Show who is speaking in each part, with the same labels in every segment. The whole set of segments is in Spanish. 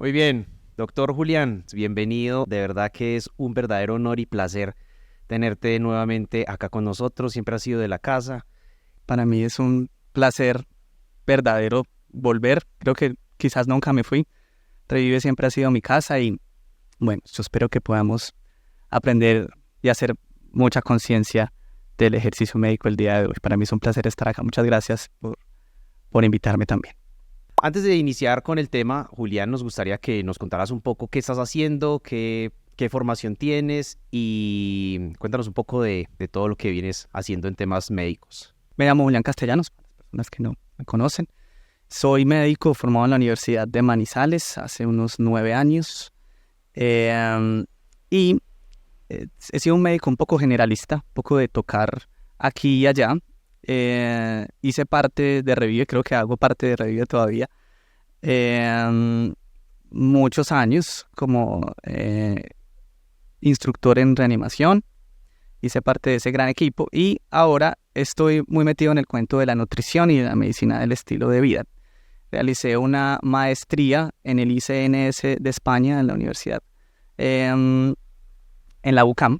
Speaker 1: Muy bien, doctor Julián, bienvenido. De verdad que es un verdadero honor y placer tenerte nuevamente acá con nosotros. Siempre has sido de la casa.
Speaker 2: Para mí es un placer verdadero volver. Creo que quizás nunca me fui. Revive siempre ha sido mi casa y bueno, yo espero que podamos aprender y hacer mucha conciencia del ejercicio médico el día de hoy. Para mí es un placer estar acá. Muchas gracias por invitarme también.
Speaker 1: Antes de iniciar con el tema, Julián, nos gustaría que nos contaras un poco qué estás haciendo, qué formación tienes y cuéntanos un poco de todo lo que vienes haciendo en temas médicos.
Speaker 2: Me llamo Julián Castellanos, para las personas que no me conocen. Soy médico formado en la Universidad de Manizales hace unos 9 años. Y he sido un médico un poco generalista, un poco de tocar aquí y allá. Hice parte de Revive, creo que hago parte de Revive todavía. Muchos años como instructor en reanimación. Hice parte de ese gran equipo y ahora estoy muy metido en el cuento de la nutrición y de la medicina del estilo de vida. Realicé una maestría en el ICNS de España, en la universidad, en la UCAM,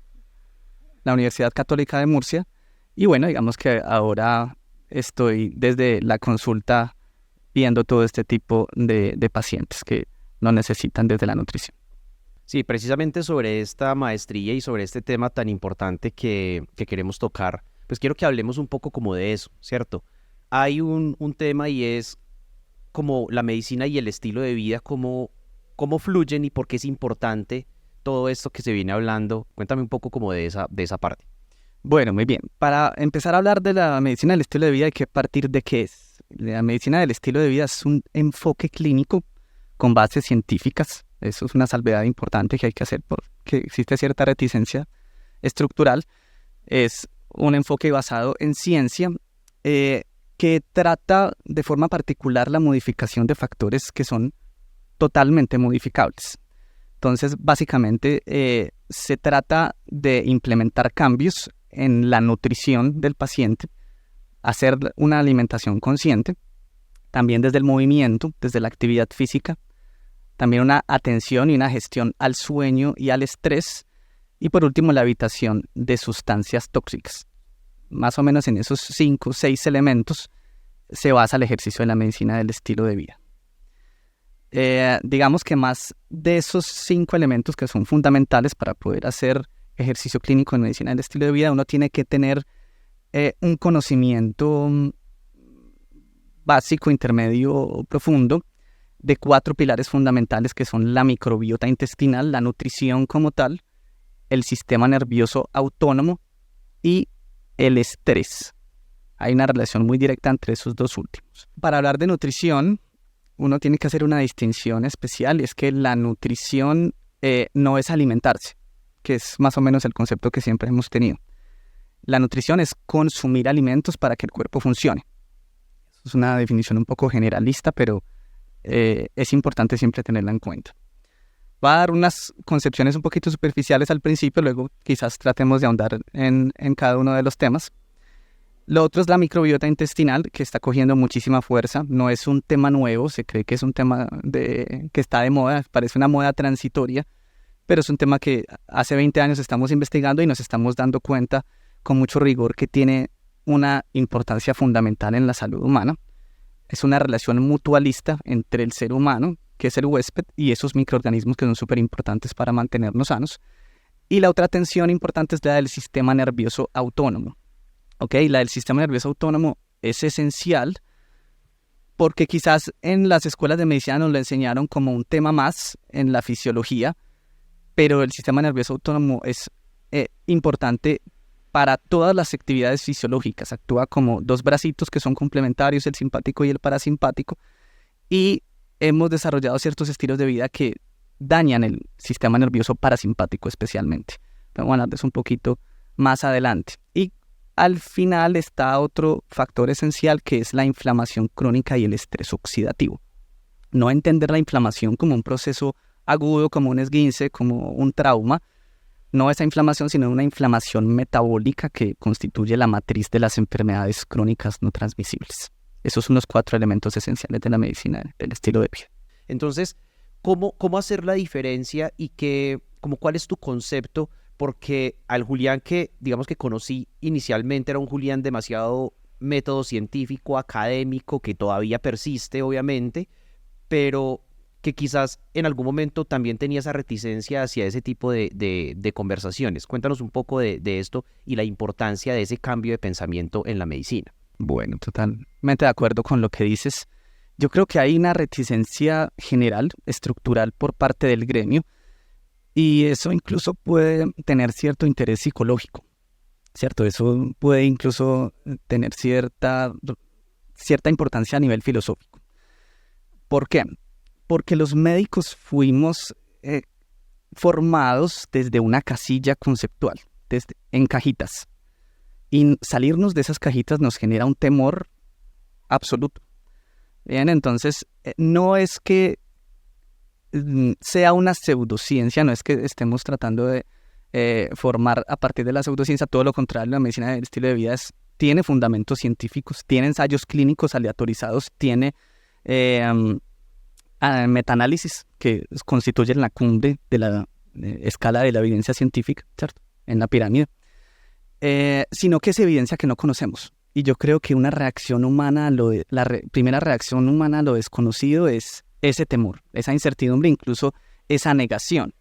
Speaker 2: la Universidad Católica de Murcia. Y bueno, digamos que ahora estoy desde la consulta viendo todo este tipo de pacientes que lo necesitan desde la nutrición.
Speaker 1: Sí, precisamente sobre esta maestría y sobre este tema tan importante que queremos tocar, pues quiero que hablemos un poco como de eso, ¿cierto? Hay un tema y es como la medicina y el estilo de vida, cómo fluyen y por qué es importante todo esto que se viene hablando. Cuéntame un poco como de esa parte.
Speaker 2: Bueno, muy bien. Para empezar a hablar de la medicina del estilo de vida hay que partir de qué es. La medicina del estilo de vida es un enfoque clínico con bases científicas. Eso es una salvedad importante que hay que hacer porque existe cierta reticencia estructural. Es un enfoque basado en ciencia que trata de forma particular la modificación de factores que son totalmente modificables. Entonces, básicamente, se trata de implementar cambios en la nutrición del paciente, hacer una alimentación consciente, también desde el movimiento, desde la actividad física, también una atención y una gestión al sueño y al estrés, y por último la evitación de sustancias tóxicas. Más o menos en esos 5 o 6 elementos se basa el ejercicio de la medicina del estilo de vida. Digamos que más de esos 5 elementos que son fundamentales para poder hacer ejercicio clínico en medicina del estilo de vida, uno tiene que tener un conocimiento básico, intermedio o profundo de 4 pilares fundamentales que son la microbiota intestinal, la nutrición como tal, el sistema nervioso autónomo y el estrés. Hay una relación muy directa entre esos dos últimos. Para hablar de nutrición, uno tiene que hacer una distinción especial, y es que la nutrición no es alimentarse, que es más o menos el concepto que siempre hemos tenido. La nutrición es consumir alimentos para que el cuerpo funcione. Eso es una definición un poco generalista, pero es importante siempre tenerla en cuenta. Va a dar unas concepciones un poquito superficiales al principio, luego quizás tratemos de ahondar en cada uno de los temas. Lo otro es la microbiota intestinal, que está cogiendo muchísima fuerza. No es un tema nuevo, se cree que es un tema que está de moda, parece una moda transitoria, pero es un tema que hace 20 años estamos investigando y nos estamos dando cuenta con mucho rigor que tiene una importancia fundamental en la salud humana. Es una relación mutualista entre el ser humano, que es el huésped, y esos microorganismos que son súper importantes para mantenernos sanos. Y la otra tensión importante es la del sistema nervioso autónomo. La del sistema nervioso autónomo es esencial porque quizás en las escuelas de medicina nos lo enseñaron como un tema más en la fisiología, pero el sistema nervioso autónomo es importante para todas las actividades fisiológicas. Actúa como 2 bracitos que son complementarios, el simpático y el parasimpático, y hemos desarrollado ciertos estilos de vida que dañan el sistema nervioso parasimpático especialmente. Pero bueno, es un poquito más adelante. Y al final está otro factor esencial que es la inflamación crónica y el estrés oxidativo. No entender la inflamación como un proceso agudo, como un esguince, como un trauma, no esa inflamación, sino una inflamación metabólica que constituye la matriz de las enfermedades crónicas no transmisibles. Esos son los 4 elementos esenciales de la medicina del estilo de vida.
Speaker 1: Entonces, ¿Cómo hacer la diferencia y como cuál es tu concepto? Porque al Julián que, digamos que conocí inicialmente era un Julián demasiado método científico, académico, que todavía persiste, obviamente, pero que quizás en algún momento también tenía esa reticencia hacia ese tipo de conversaciones. Cuéntanos un poco de esto y la importancia de ese cambio de pensamiento en la medicina.
Speaker 2: Bueno, totalmente de acuerdo con lo que dices. Yo creo que hay una reticencia general, estructural por parte del gremio, y eso incluso puede tener cierto interés psicológico, ¿cierto? Eso puede incluso tener cierta importancia a nivel filosófico. ¿Por qué? Porque los médicos fuimos formados desde una casilla conceptual, en cajitas. Y salirnos de esas cajitas nos genera un temor absoluto. Bien, entonces no es que sea una pseudociencia, no es que estemos tratando de formar a partir de la pseudociencia, todo lo contrario, la medicina del estilo de vida tiene fundamentos científicos, tiene ensayos clínicos aleatorizados, tiene metaanálisis que constituyen la cumbre de la escala de la evidencia científica, ¿cierto? En la pirámide. Sino que es evidencia que no conocemos. Y yo creo que una reacción humana, primera reacción humana a lo desconocido es ese temor, esa incertidumbre, incluso esa negación.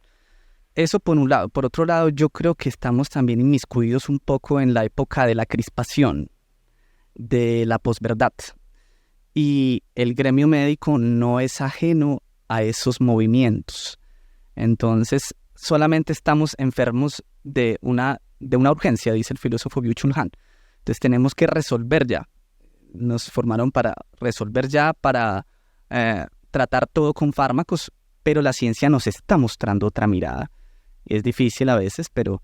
Speaker 2: Eso por un lado. Por otro lado, yo creo que estamos también inmiscuidos un poco en la época de la crispación, de la posverdad. Y el gremio médico no es ajeno a esos movimientos. Entonces, solamente estamos enfermos de una urgencia, dice el filósofo Byung-Chul Han. Entonces tenemos que resolver ya. Nos formaron para resolver ya, para tratar todo con fármacos, pero la ciencia nos está mostrando otra mirada. Es difícil a veces, pero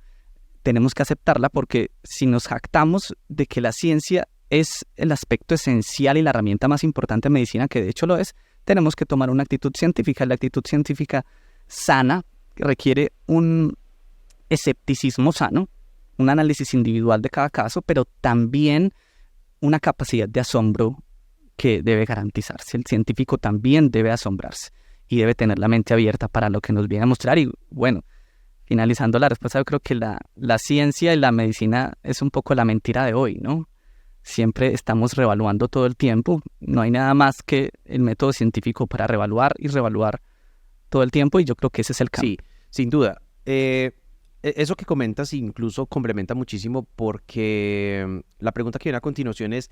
Speaker 2: tenemos que aceptarla porque si nos jactamos de que la ciencia es el aspecto esencial y la herramienta más importante de medicina, que de hecho lo es, tenemos que tomar una actitud científica. La actitud científica sana requiere un escepticismo sano, un análisis individual de cada caso, pero también una capacidad de asombro que debe garantizarse. El científico también debe asombrarse y debe tener la mente abierta para lo que nos viene a mostrar. Y bueno, finalizando la respuesta, yo creo que la ciencia y la medicina es un poco la mentira de hoy, ¿no? Siempre estamos reevaluando todo el tiempo. No hay nada más que el método científico para reevaluar y reevaluar todo el tiempo, y yo creo que ese es el cambio.
Speaker 1: Sí, sin duda. Eso que comentas incluso complementa muchísimo porque la pregunta que viene a continuación es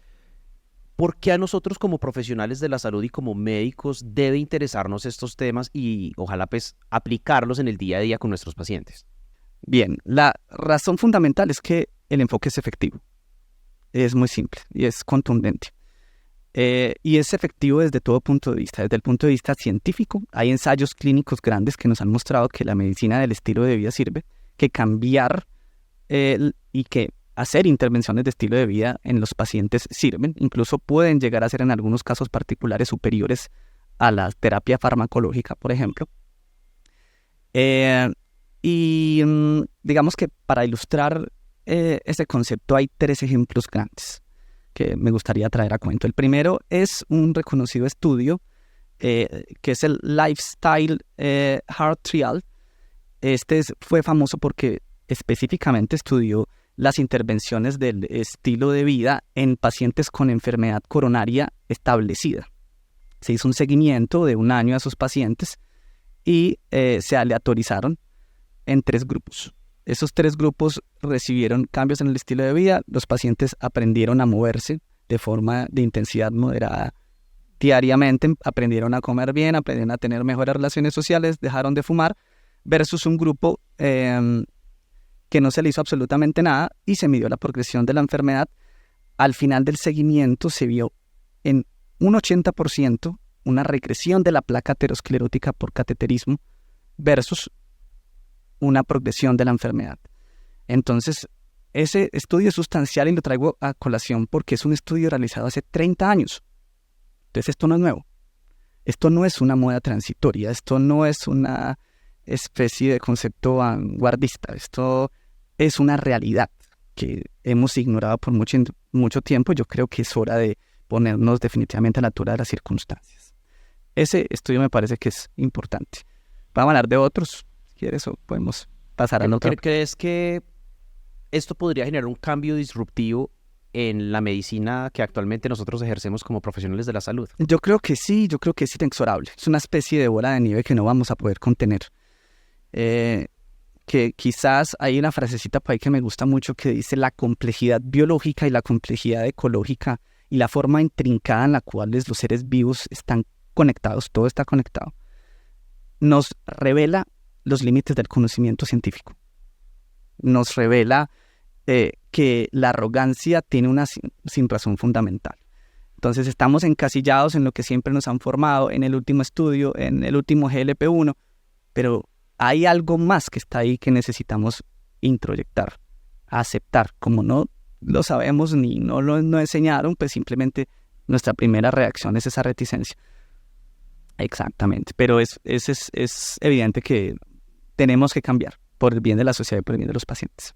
Speaker 1: ¿por qué a nosotros como profesionales de la salud y como médicos debe interesarnos estos temas y ojalá pues aplicarlos en el día a día con nuestros pacientes?
Speaker 2: Bien, la razón fundamental es que el enfoque es efectivo. Es muy simple y es contundente. Y es efectivo desde todo punto de vista. Desde el punto de vista científico, hay ensayos clínicos grandes que nos han mostrado que la medicina del estilo de vida sirve, que cambiar y que hacer intervenciones de estilo de vida en los pacientes sirven. Incluso pueden llegar a ser en algunos casos particulares superiores a la terapia farmacológica, por ejemplo. Digamos que para ilustrar ese concepto hay 3 ejemplos grandes que me gustaría traer a cuento. El primero es un reconocido estudio que es el Lifestyle Heart Trial. Fue famoso porque específicamente estudió las intervenciones del estilo de vida en pacientes con enfermedad coronaria establecida. Se hizo un seguimiento de 1 año a esos pacientes y se aleatorizaron en 3 grupos. Esos 3 grupos recibieron cambios en el estilo de vida. Los pacientes aprendieron a moverse de forma de intensidad moderada diariamente, aprendieron a comer bien, aprendieron a tener mejores relaciones sociales, dejaron de fumar, versus un grupo que no se le hizo absolutamente nada y se midió la progresión de la enfermedad. Al final del seguimiento se vio en un 80% una regresión de la placa aterosclerótica por cateterismo versus una progresión de la enfermedad. Entonces, ese estudio es sustancial y lo traigo a colación porque es un estudio realizado hace 30 años. Entonces, esto no es nuevo. Esto no es una moda transitoria. Esto no es una especie de concepto vanguardista. Esto es una realidad que hemos ignorado por mucho tiempo. Yo creo que es hora de ponernos definitivamente a la altura de las circunstancias. ese estudio me parece que es importante. Vamos a hablar de otros, si quieres, o podemos pasar al otro.
Speaker 1: ¿Crees que esto podría generar un cambio disruptivo en la medicina que actualmente nosotros ejercemos como profesionales de la salud?
Speaker 2: Yo creo que sí, yo creo que es inexorable. Es una especie de bola de nieve que no vamos a poder contener. Que quizás hay una frasecita por ahí que me gusta mucho que dice la complejidad biológica y la complejidad ecológica y la forma intrincada en la cual los seres vivos están conectados, todo está conectado, nos revela los límites del conocimiento científico. Nos revela que la arrogancia tiene una sin razón fundamental. Entonces estamos encasillados en lo que siempre nos han formado, en el último estudio, en el último GLP-1, pero hay algo más que está ahí que necesitamos introyectar, aceptar. Como no lo sabemos ni no lo enseñaron, pues simplemente nuestra primera reacción es esa reticencia. Exactamente, pero es evidente que tenemos que cambiar por el bien de la sociedad y por el bien de los pacientes.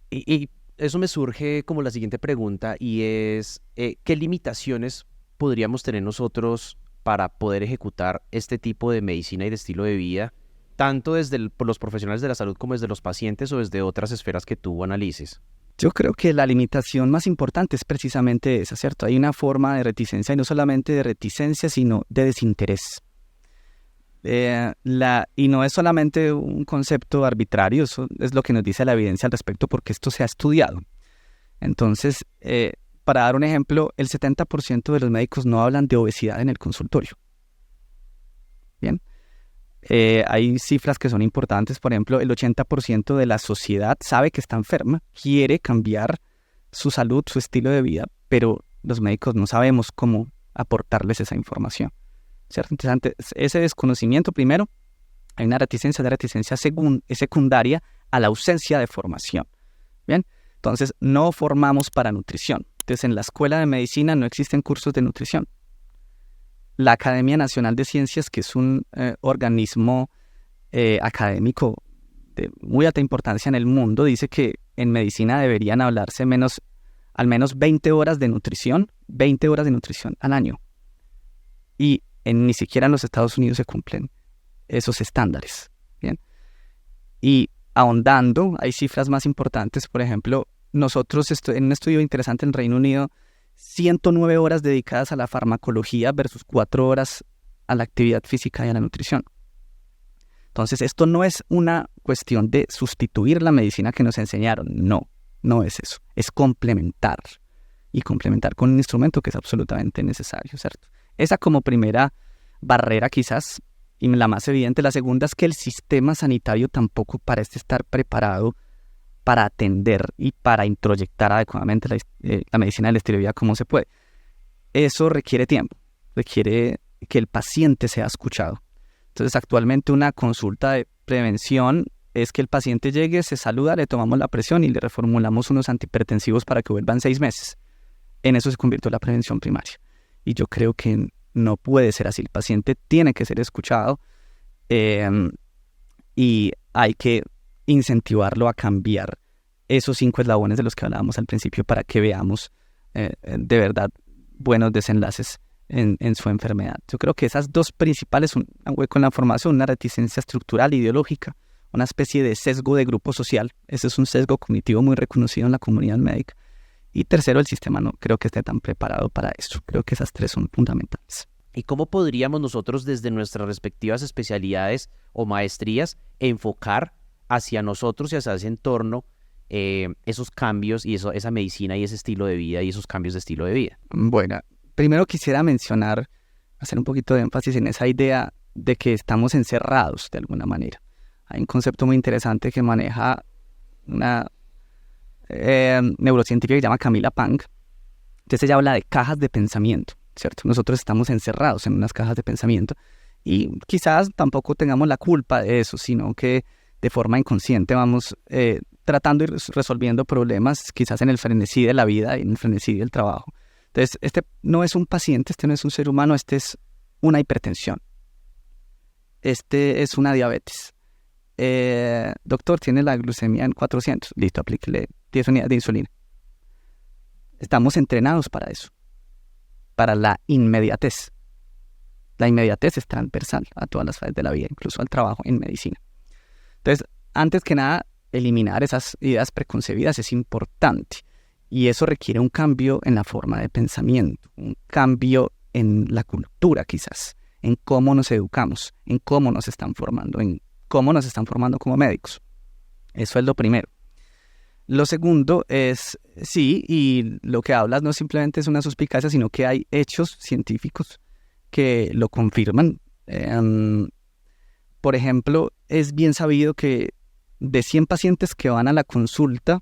Speaker 1: Y eso me surge como la siguiente pregunta y es, ¿qué limitaciones podríamos tener nosotros para poder ejecutar este tipo de medicina y de estilo de vida, tanto desde por los profesionales de la salud como desde los pacientes o desde otras esferas que tú analices?
Speaker 2: Yo creo que la limitación más importante es precisamente esa, ¿cierto? Hay una forma de reticencia, y no solamente de reticencia, sino de desinterés. Y no es solamente un concepto arbitrario, eso es lo que nos dice la evidencia al respecto, porque esto se ha estudiado. Entonces, para dar un ejemplo, el 70% de los médicos no hablan de obesidad en el consultorio. Bien. Hay cifras que son importantes, por ejemplo, el 80% de la sociedad sabe que está enferma, quiere cambiar su salud, su estilo de vida, pero los médicos no sabemos cómo aportarles esa información, ¿cierto? Entonces, ese desconocimiento, primero, hay una reticencia, la reticencia es secundaria a la ausencia de formación, ¿bien? Entonces, no formamos para nutrición. Entonces, en la Escuela de Medicina no existen cursos de nutrición. La Academia Nacional de Ciencias, que es un organismo académico de muy alta importancia en el mundo, dice que en medicina deberían hablarse al menos 20 horas de nutrición al año. Y ni siquiera en los Estados Unidos se cumplen esos estándares. ¿Bien? Y ahondando, hay cifras más importantes. Por ejemplo, nosotros en un estudio interesante en Reino Unido, 109 horas dedicadas a la farmacología versus 4 horas a la actividad física y a la nutrición. Entonces, esto no es una cuestión de sustituir la medicina que nos enseñaron. No es eso. Es complementar. Y complementar con un instrumento que es absolutamente necesario, ¿cierto? Esa como primera barrera quizás, y la más evidente. La segunda es que el sistema sanitario tampoco parece estar preparado para atender y para introyectar adecuadamente la medicina del estilo de vida como se puede. Eso requiere tiempo, requiere que el paciente sea escuchado. Entonces, actualmente una consulta de prevención es que el paciente llegue, se saluda, le tomamos la presión y le reformulamos unos antihipertensivos para que vuelvan 6 meses. En eso se convirtió la prevención primaria. Y yo creo que no puede ser así. El paciente tiene que ser escuchado y hay que incentivarlo a cambiar esos 5 eslabones de los que hablábamos al principio para que veamos de verdad buenos desenlaces en su enfermedad. Yo creo que esas dos principales, un hueco en la formación, una reticencia estructural ideológica, una especie de sesgo de grupo social. Ese es un sesgo cognitivo muy reconocido en la comunidad médica. Y tercero, el sistema no creo que esté tan preparado para eso. Creo que esas 3 son fundamentales.
Speaker 1: ¿Y cómo podríamos nosotros desde nuestras respectivas especialidades o maestrías enfocar hacia nosotros y hacia ese entorno esos cambios y esa medicina y ese estilo de vida y esos cambios de estilo de vida?
Speaker 2: Bueno, primero quisiera hacer un poquito de énfasis en esa idea de que estamos encerrados de alguna manera. Hay un concepto muy interesante que maneja una neurocientífica que se llama Camila Pang. Entonces ella habla de cajas de pensamiento, ¿cierto? Nosotros estamos encerrados en unas cajas de pensamiento y quizás tampoco tengamos la culpa de eso, sino que de forma inconsciente vamos tratando y resolviendo problemas quizás en el frenesí de la vida y en el frenesí del trabajo. Entonces, este no es un paciente, este no es un ser humano, este es una hipertensión. Este es una diabetes. Doctor, tiene la glucemia en 400. Listo, aplíquele 10 unidades de insulina. Estamos entrenados para eso, para la inmediatez. La inmediatez es transversal a todas las fases de la vida, incluso al trabajo en medicina. Entonces, antes que nada, eliminar esas ideas preconcebidas es importante. Y eso requiere un cambio en la forma de pensamiento, un cambio en la cultura quizás, en cómo nos educamos, en cómo nos están formando, en cómo nos están formando como médicos. Eso es lo primero. Lo segundo es, sí, y lo que hablas no simplemente es una suspicacia, sino que hay hechos científicos que lo confirman. Por ejemplo, es bien sabido que de 100 pacientes que van a la consulta,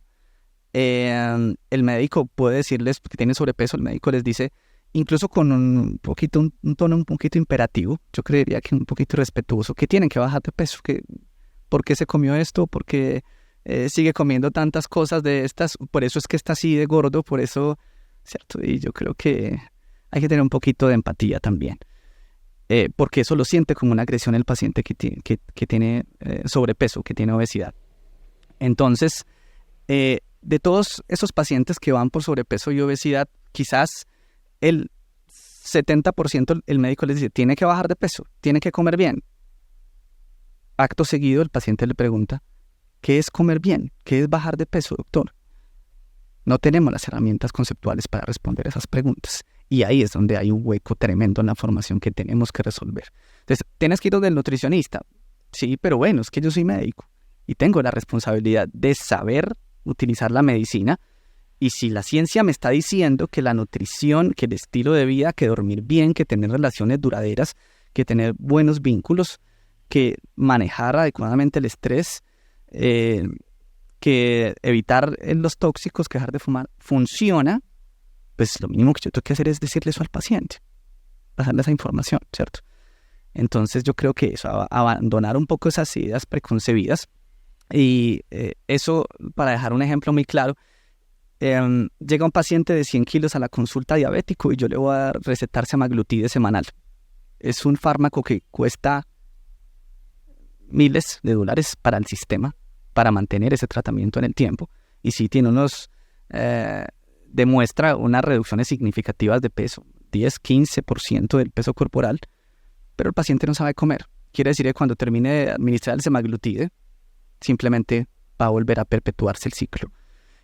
Speaker 2: el médico puede decirles que tienen sobrepeso, el médico les dice, incluso con un tono un poquito imperativo, yo creería que un poquito respetuoso, que tienen que bajar de peso, que ¿por qué se comió esto? ¿Por qué sigue comiendo tantas cosas de estas? Por eso es que está así de gordo, por eso, ¿cierto? Y yo creo que hay que tener un poquito de empatía también, porque eso lo siente como una agresión el paciente que tiene sobrepeso, que tiene obesidad. Entonces, de todos esos pacientes que van por sobrepeso y obesidad, quizás el 70% el médico les dice, tiene que bajar de peso, tiene que comer bien. Acto seguido, el paciente le pregunta, ¿qué es comer bien? ¿Qué es bajar de peso, doctor? No tenemos las herramientas conceptuales para responder esas preguntas. Y ahí es donde hay un hueco tremendo en la formación que tenemos que resolver. Entonces, ¿tienes que ir donde el nutricionista? Sí, pero bueno, es que yo soy médico y tengo la responsabilidad de saber utilizar la medicina. Y si la ciencia me está diciendo que la nutrición, que el estilo de vida, que dormir bien, que tener relaciones duraderas, que tener buenos vínculos, que manejar adecuadamente el estrés, que evitar los tóxicos, que dejar de fumar, funciona, pues lo mínimo que yo tengo que hacer es decirle eso al paciente, pasarle esa información, ¿cierto? Entonces yo creo que eso, abandonar un poco esas ideas preconcebidas. Y eso, para dejar un ejemplo muy claro, llega un paciente de 100 kilos a la consulta diabético y yo le voy a recetar semaglutide semanal. Es un fármaco que cuesta miles de dólares para el sistema, para mantener ese tratamiento en el tiempo. Y sí tiene demuestra unas reducciones significativas de peso, 10-15% del peso corporal, pero el paciente no sabe comer. Quiere decir que cuando termine de administrar el semaglutide, simplemente va a volver a perpetuarse el ciclo.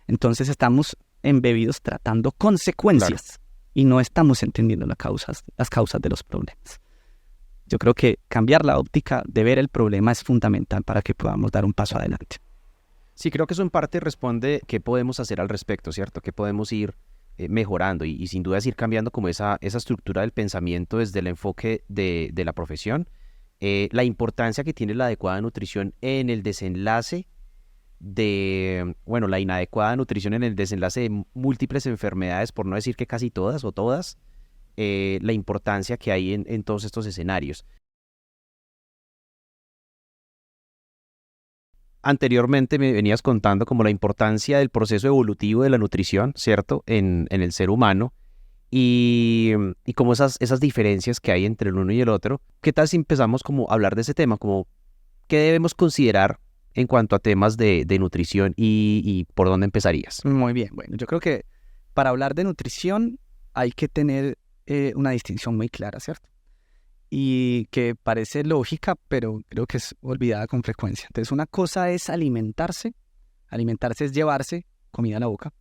Speaker 2: Entonces estamos embebidos tratando consecuencias y no estamos entendiendo las causas de los problemas. Yo creo que cambiar la óptica de ver el problema es fundamental para que podamos dar un paso adelante.
Speaker 1: Sí, creo que eso en parte responde qué podemos hacer al respecto, ¿cierto? Qué podemos ir mejorando y sin duda es ir cambiando como esa estructura del pensamiento desde el enfoque de la profesión. La importancia que tiene la adecuada nutrición en el desenlace la inadecuada nutrición en el desenlace de múltiples enfermedades, por no decir que casi todas o todas, la importancia que hay en todos estos escenarios. Anteriormente me venías contando como la importancia del proceso evolutivo de la nutrición, ¿cierto? En el ser humano y como esas diferencias que hay entre el uno y el otro. ¿Qué tal si empezamos como a hablar de ese tema? Como, ¿qué debemos considerar en cuanto a temas de nutrición y por dónde empezarías?
Speaker 2: Muy bien, bueno, yo creo que para hablar de nutrición hay que tener una distinción muy clara, ¿cierto? Y que parece lógica, pero creo que es olvidada con frecuencia. Entonces, una cosa es alimentarse es llevarse comida a la boca,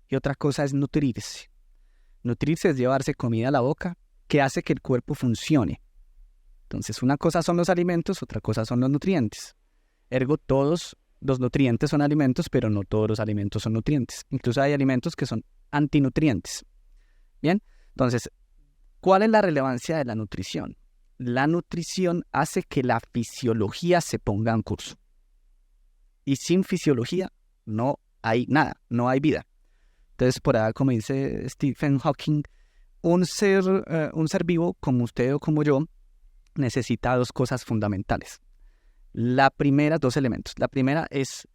Speaker 2: y otra cosa es nutrirse. Nutrirse es llevarse comida a la boca que hace que el cuerpo funcione. Entonces, una cosa son los alimentos, otra cosa son los nutrientes. Ergo, todos los nutrientes son alimentos, pero no todos los alimentos son nutrientes. Incluso hay alimentos que son antinutrientes. Bien, entonces, ¿cuál es la relevancia de la nutrición? La nutrición hace que la fisiología se ponga en curso. Y sin fisiología no hay nada, no hay vida. Entonces, por ahí, como dice Stephen Hawking, un ser vivo como usted o como yo necesita dos cosas fundamentales. Dos elementos. La primera es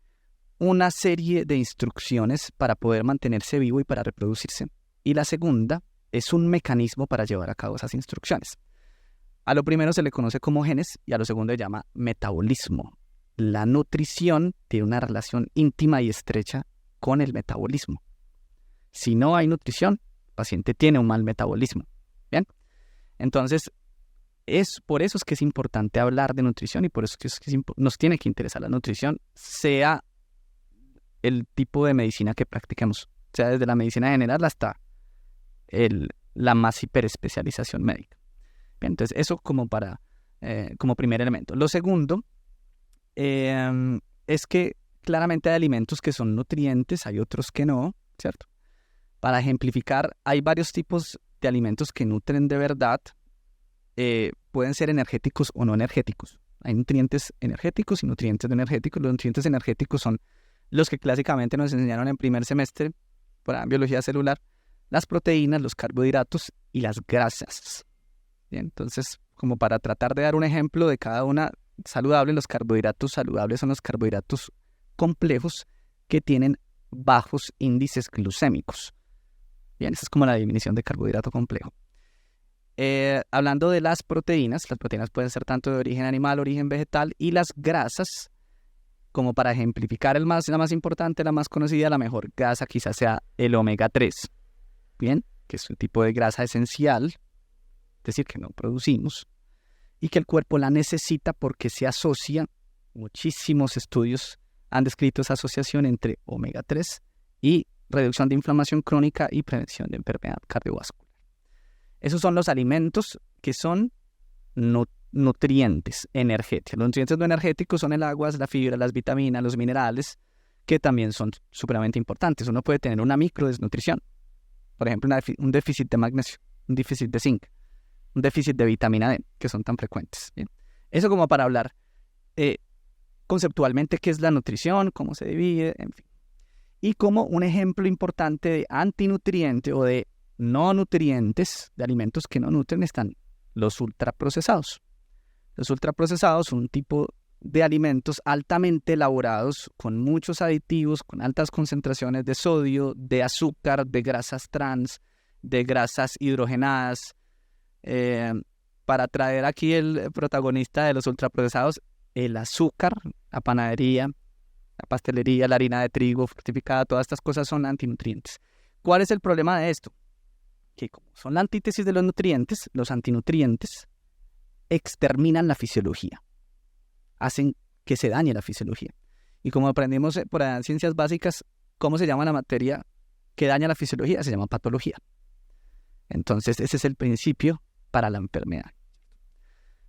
Speaker 2: una serie de instrucciones para poder mantenerse vivo y para reproducirse. Y la segunda es un mecanismo para llevar a cabo esas instrucciones. A lo primero se le conoce como genes y a lo segundo se llama metabolismo. La nutrición tiene una relación íntima y estrecha con el metabolismo. Si no hay nutrición, el paciente tiene un mal metabolismo. ¿Bien? Entonces, por eso es que es importante hablar de nutrición y por eso es que nos tiene que interesar la nutrición, sea el tipo de medicina que practiquemos, sea desde la medicina general hasta la más hiperespecialización médica. Bien, entonces eso como primer elemento. Lo segundo es que claramente hay alimentos que son nutrientes, hay otros que no, ¿cierto? Para ejemplificar, hay varios tipos de alimentos que nutren de verdad. Pueden ser energéticos o no energéticos. Hay nutrientes energéticos y nutrientes no energéticos. Los nutrientes energéticos son los que clásicamente nos enseñaron en primer semestre para biología celular: las proteínas, los carbohidratos y las grasas. Bien, entonces, como para tratar de dar un ejemplo de cada una saludable, los carbohidratos saludables son los carbohidratos complejos que tienen bajos índices glucémicos. Bien, esa es como la definición de carbohidrato complejo. Hablando de las proteínas pueden ser tanto de origen animal, origen vegetal, y las grasas, como para ejemplificar la más importante, la más conocida, la mejor grasa quizás sea el omega 3, bien, que es un tipo de grasa esencial, es decir, que no producimos, y que el cuerpo la necesita porque se asocia, muchísimos estudios han descrito esa asociación entre omega 3 y reducción de inflamación crónica y prevención de enfermedad cardiovascular. Esos son los alimentos que son nutrientes energéticos. Los nutrientes no energéticos son el agua, la fibra, las vitaminas, los minerales, que también son supremamente importantes. Uno puede tener una microdesnutrición, por ejemplo, un déficit de magnesio, un déficit de zinc, un déficit de vitamina D, que son tan frecuentes. ¿Bien? Eso como para hablar conceptualmente qué es la nutrición, cómo se divide, en fin. Y como un ejemplo importante de antinutriente o de no nutrientes, de alimentos que no nutren, están los ultraprocesados. Los ultraprocesados son un tipo de alimentos altamente elaborados, con muchos aditivos, con altas concentraciones de sodio, de azúcar, de grasas trans, de grasas hidrogenadas. Para traer aquí el protagonista de los ultraprocesados, el azúcar, la panadería, la pastelería, la harina de trigo fortificada, todas estas cosas son antinutrientes. ¿Cuál es el problema de esto? Que como son la antítesis de los nutrientes, los antinutrientes exterminan la fisiología, hacen que se dañe la fisiología. Y como aprendimos por ciencias básicas, ¿cómo se llama la materia que daña la fisiología? Se llama patología. Entonces ese es el principio para la enfermedad.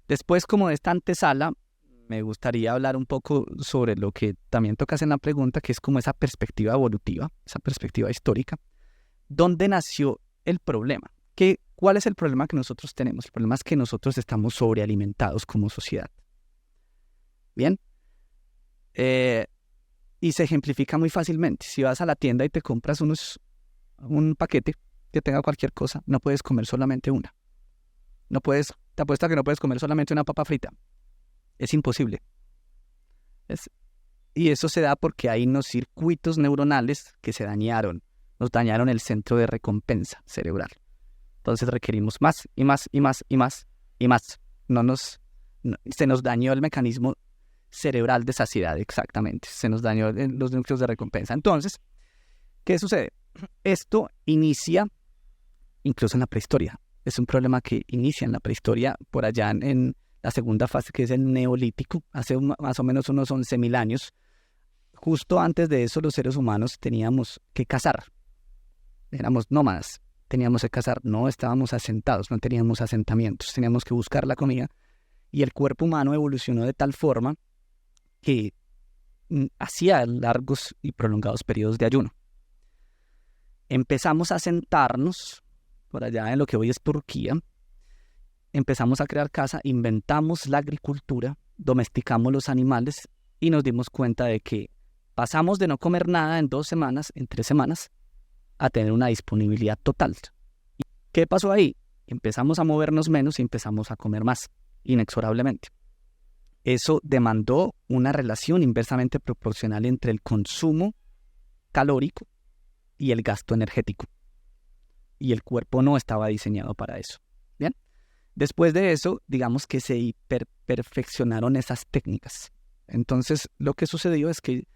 Speaker 2: Después, como de esta antesala, me gustaría hablar un poco sobre lo que también tocas en la pregunta, que es como esa perspectiva evolutiva, esa perspectiva histórica. ¿Dónde nació el problema? ¿Cuál es el problema que nosotros tenemos? El problema es que nosotros estamos sobrealimentados como sociedad. Bien. Y se ejemplifica muy fácilmente. Si vas a la tienda y te compras un paquete que tenga cualquier cosa, no puedes comer solamente una. Te apuesto a que no puedes comer solamente una papa frita. Es imposible. Y eso se da porque hay unos circuitos neuronales que se dañaron. Nos dañaron el centro de recompensa cerebral. Entonces requerimos más y más y más y más y más. Se nos dañó el mecanismo cerebral de saciedad, exactamente. Se nos dañó los núcleos de recompensa. Entonces, ¿qué sucede? Esto inicia incluso en la prehistoria. Es un problema que inicia en la prehistoria, por allá en la segunda fase, que es el neolítico, hace más o menos unos 11.000 años. Justo antes de eso, los seres humanos teníamos que cazar. Éramos nómadas, teníamos que cazar, no estábamos asentados, no teníamos asentamientos, teníamos que buscar la comida. Y el cuerpo humano evolucionó de tal forma que hacía largos y prolongados periodos de ayuno. Empezamos a asentarnos por allá en lo que hoy es Turquía. Empezamos a crear casa, inventamos la agricultura, domesticamos los animales y nos dimos cuenta de que pasamos de no comer nada en 2 semanas, en 3 semanas, a tener una disponibilidad total. ¿Qué pasó ahí? Empezamos a movernos menos y empezamos a comer más, inexorablemente. Eso demandó una relación inversamente proporcional entre el consumo calórico y el gasto energético. Y el cuerpo no estaba diseñado para eso. ¿Bien? Después de eso, digamos que se hiperperfeccionaron esas técnicas. Entonces, lo que sucedió es que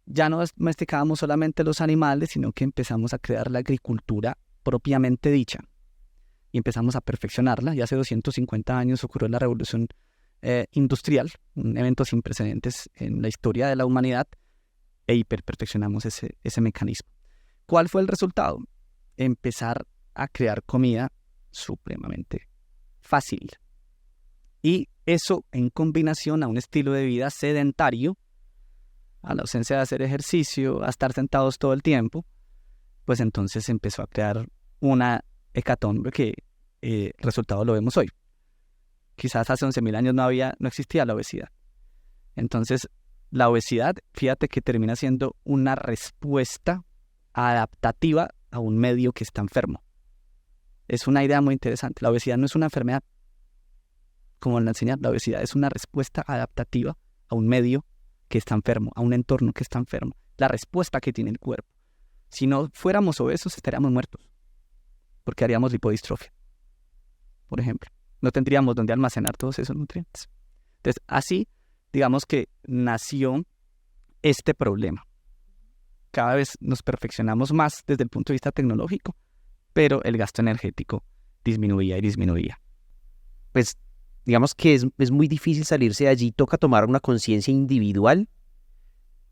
Speaker 2: ya no domesticábamos solamente los animales, sino que empezamos a crear la agricultura propiamente dicha. y empezamos a perfeccionarla. Y hace 250 años ocurrió la revolución industrial, un evento sin precedentes en la historia de la humanidad, e hiperperfeccionamos ese mecanismo. ¿Cuál fue el resultado? Empezar a crear comida supremamente fácil. Y eso, en combinación a un estilo de vida sedentario, a la ausencia de hacer ejercicio, a estar sentados todo el tiempo, pues entonces empezó a crear una hecatombe que el resultado lo vemos hoy. Quizás hace 11.000 años no existía la obesidad. Entonces, la obesidad, fíjate que termina siendo una respuesta adaptativa a un medio que está enfermo. Es una idea muy interesante. La obesidad no es una enfermedad, como la enseñan. La obesidad es una respuesta adaptativa a un medio que está enfermo, a un entorno que está enfermo. La respuesta que tiene el cuerpo. Si no fuéramos obesos, estaríamos muertos, porque haríamos lipodistrofia, por ejemplo. No tendríamos dónde almacenar todos esos nutrientes. Entonces, así, digamos que nació este problema. Cada vez nos perfeccionamos más desde el punto de vista tecnológico, pero el gasto energético disminuía y disminuía.
Speaker 1: Pues digamos que es muy difícil salirse de allí, toca tomar una conciencia individual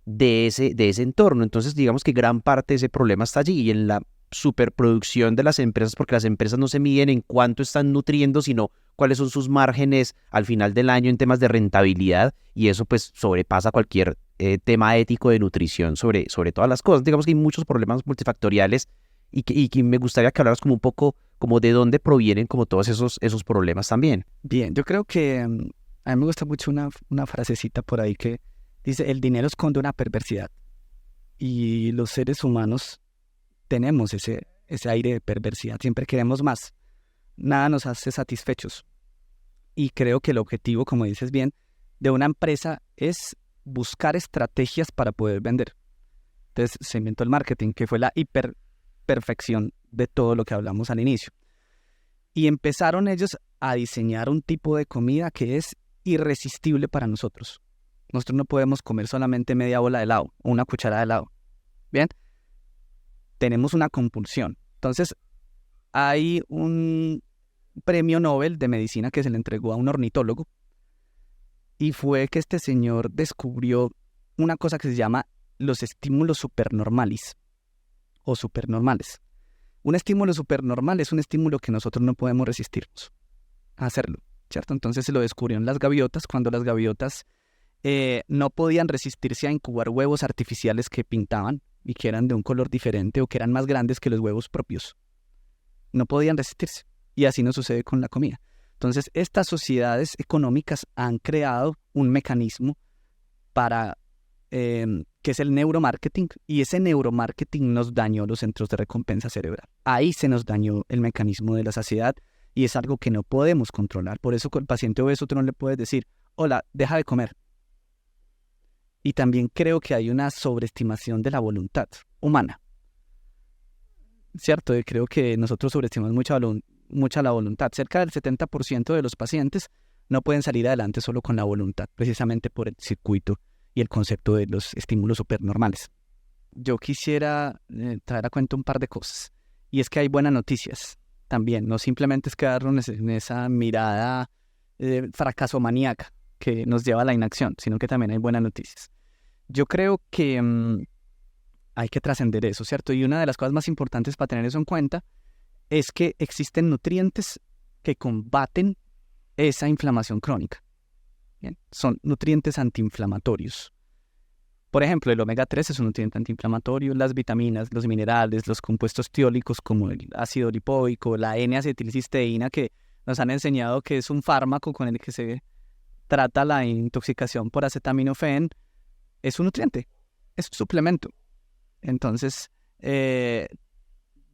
Speaker 1: de ese entorno. Entonces digamos que gran parte de ese problema está allí y en la superproducción de las empresas, porque las empresas no se miden en cuánto están nutriendo, sino cuáles son sus márgenes al final del año en temas de rentabilidad, y eso pues sobrepasa cualquier tema ético de nutrición sobre todas las cosas. Digamos que hay muchos problemas multifactoriales y que me gustaría que hablaras como un poco como de dónde provienen como todos esos problemas también.
Speaker 2: Bien, yo creo que a mí me gusta mucho una frasecita por ahí que dice: el dinero esconde una perversidad, y los seres humanos tenemos ese aire de perversidad, siempre queremos más, nada nos hace satisfechos, y creo que el objetivo, como dices bien, de una empresa es buscar estrategias para poder vender. Entonces se inventó el marketing, que fue la hiperperfección de todo lo que hablamos al inicio, y empezaron ellos a diseñar un tipo de comida que es irresistible para nosotros. Nosotros no podemos comer solamente media bola de helado o una cucharada de helado. Bien, tenemos una compulsión. Entonces, hay un premio Nobel de medicina que se le entregó a un ornitólogo, y fue que este señor descubrió una cosa que se llama los estímulos supernormales o supernormales. Un estímulo supernormal es un estímulo que nosotros no podemos resistirnos a hacerlo, ¿cierto? Entonces se lo descubrieron las gaviotas, cuando las gaviotas no podían resistirse a incubar huevos artificiales que pintaban y que eran de un color diferente o que eran más grandes que los huevos propios. No podían resistirse, y así nos sucede con la comida. Entonces, estas sociedades económicas han creado un mecanismo para que es el neuromarketing, y ese neuromarketing nos dañó los centros de recompensa cerebral. Ahí se nos dañó el mecanismo de la saciedad, y es algo que no podemos controlar. Por eso con el paciente obeso tú no le puedes decir: hola, deja de comer. Y también creo que hay una sobreestimación de la voluntad humana, ¿cierto? Y creo que nosotros sobreestimamos mucha la voluntad. Cerca del 70% de los pacientes no pueden salir adelante solo con la voluntad, precisamente por el circuito y el concepto de los estímulos supernormales. Yo quisiera traer a cuenta un par de cosas, y es que hay buenas noticias también. No simplemente es quedarnos en esa mirada fracasomaníaca que nos lleva a la inacción, sino que también hay buenas noticias. Yo creo que hay que trascender eso, ¿cierto? Y una de las cosas más importantes para tener eso en cuenta es que existen nutrientes que combaten esa inflamación crónica. Bien, son nutrientes antiinflamatorios. Por ejemplo, el omega 3 es un nutriente antiinflamatorio, las vitaminas, los minerales, los compuestos tiólicos como el ácido lipoico, la N-acetilcisteína, que nos han enseñado que es un fármaco con el que se trata la intoxicación por acetaminofén, es un nutriente, es un suplemento. Entonces,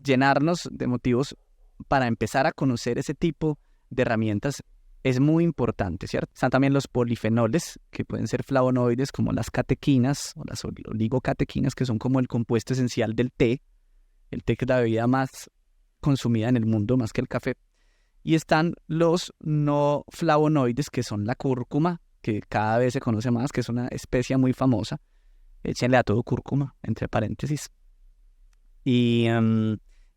Speaker 2: llenarnos de motivos para empezar a conocer ese tipo de herramientas es muy importante, ¿cierto? Están también los polifenoles, que pueden ser flavonoides, como las catequinas o las oligocatequinas, que son como el compuesto esencial del té. El té, que es la bebida más consumida en el mundo, más que el café. Y están los no flavonoides, que son la cúrcuma, que cada vez se conoce más, que es una especia muy famosa. Échenle a todo cúrcuma, entre paréntesis. Y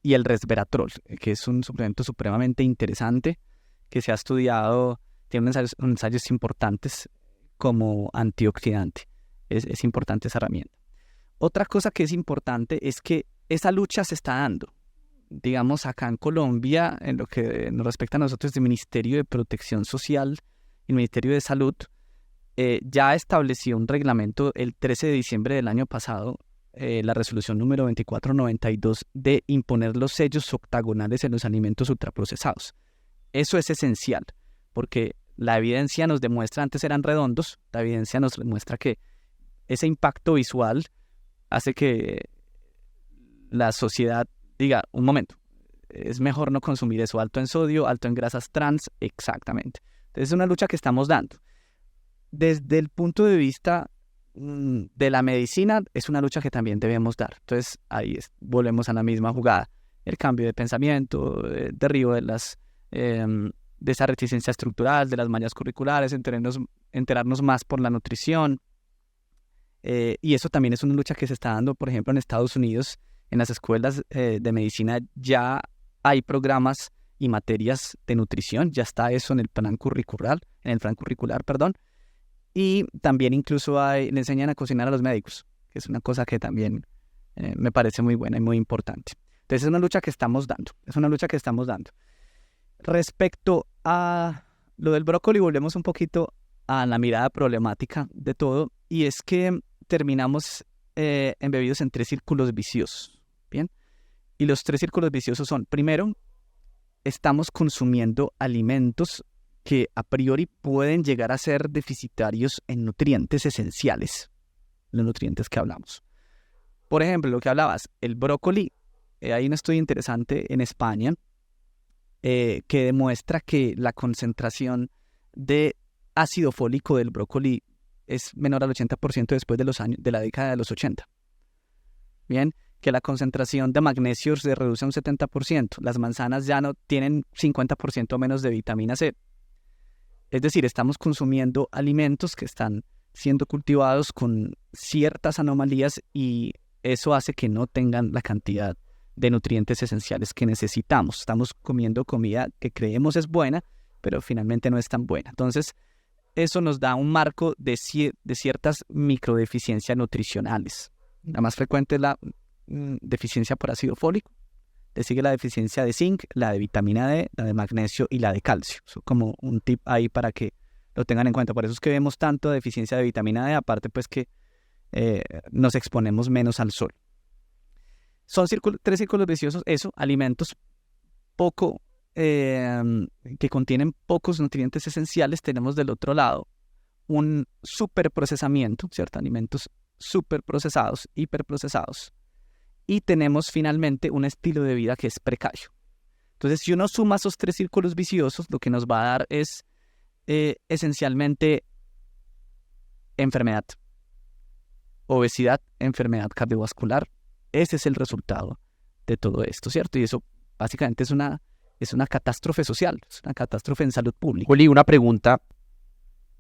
Speaker 2: y el resveratrol, que es un suplemento supremamente interesante que se ha estudiado, tiene ensayos importantes como antioxidante. Es importante esa herramienta. Otra cosa que es importante es que esa lucha se está dando. Digamos, acá en Colombia, en lo que nos respecta a nosotros, el Ministerio de Protección Social y el Ministerio de Salud ya estableció un reglamento el 13 de diciembre del año pasado, la resolución número 2492, de imponer los sellos octagonales en los alimentos ultraprocesados. Eso es esencial, porque la evidencia nos demuestra, antes eran redondos, la evidencia nos demuestra que ese impacto visual hace que la sociedad diga, un momento, es mejor no consumir eso, alto en sodio, alto en grasas trans, exactamente. Entonces es una lucha que estamos dando. Desde el punto de vista de la medicina, es una lucha que también debemos dar. Entonces ahí volvemos a la misma jugada. El cambio de pensamiento, el derribo de esa reticencia estructural, de las mallas curriculares, enterarnos más por la nutrición. Y eso también es una lucha que se está dando, por ejemplo, en Estados Unidos. En las escuelas de medicina ya hay programas y materias de nutrición, ya está eso en el plan curricular, perdón. Y también incluso le enseñan a cocinar a los médicos, que es una cosa que también me parece muy buena y muy importante. Entonces es una lucha que estamos dando. Respecto a lo del brócoli, volvemos un poquito a la mirada problemática de todo, y es que terminamos embebidos en 3 círculos viciosos, ¿bien? Y los 3 círculos viciosos son, primero, estamos consumiendo alimentos que a priori pueden llegar a ser deficitarios en nutrientes esenciales, los nutrientes que hablamos. Por ejemplo, lo que hablabas, el brócoli, hay un estudio interesante en España que demuestra que la concentración de ácido fólico del brócoli es menor al 80% después de la década de los 80. Bien, que la concentración de magnesio se reduce a un 70%. Las manzanas ya no tienen 50% menos de vitamina C. Es decir, estamos consumiendo alimentos que están siendo cultivados con ciertas anomalías y eso hace que no tengan la cantidad de nutrientes esenciales que necesitamos. Estamos comiendo comida que creemos es buena, pero finalmente no es tan buena. Entonces, eso nos da un marco de ciertas microdeficiencias nutricionales. La más frecuente es la deficiencia por ácido fólico. Le sigue la deficiencia de zinc, la de vitamina D, la de magnesio y la de calcio. Eso como un tip ahí para que lo tengan en cuenta. Por eso es que vemos tanto deficiencia de vitamina D, aparte pues que nos exponemos menos al sol. Son 3 círculos viciosos, eso, alimentos que contienen pocos nutrientes esenciales. Tenemos del otro lado un superprocesamiento, ¿cierto? Alimentos superprocesados, hiperprocesados. Y tenemos finalmente un estilo de vida que es precario. Entonces, si uno suma esos 3 círculos viciosos, lo que nos va a dar es esencialmente enfermedad, obesidad, enfermedad cardiovascular. Ese es el resultado de todo esto, ¿cierto? Y eso básicamente es una catástrofe social, es una catástrofe en salud pública.
Speaker 1: Juli, una pregunta.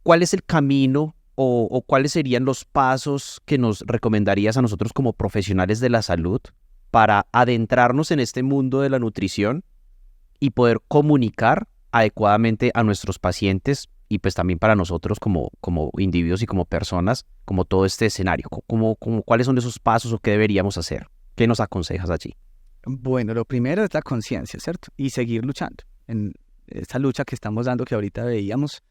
Speaker 1: ¿Cuál es el camino o cuáles serían los pasos que nos recomendarías a nosotros como profesionales de la salud para adentrarnos en este mundo de la nutrición y poder comunicar adecuadamente a nuestros pacientes y pues también para nosotros como individuos y como personas, como todo este escenario? ¿Cuáles son esos pasos o qué deberíamos hacer? ¿Qué nos aconsejas allí?
Speaker 2: Bueno, lo primero es la conciencia, ¿cierto? Y seguir luchando. En esa lucha que estamos dando, que ahorita veíamos,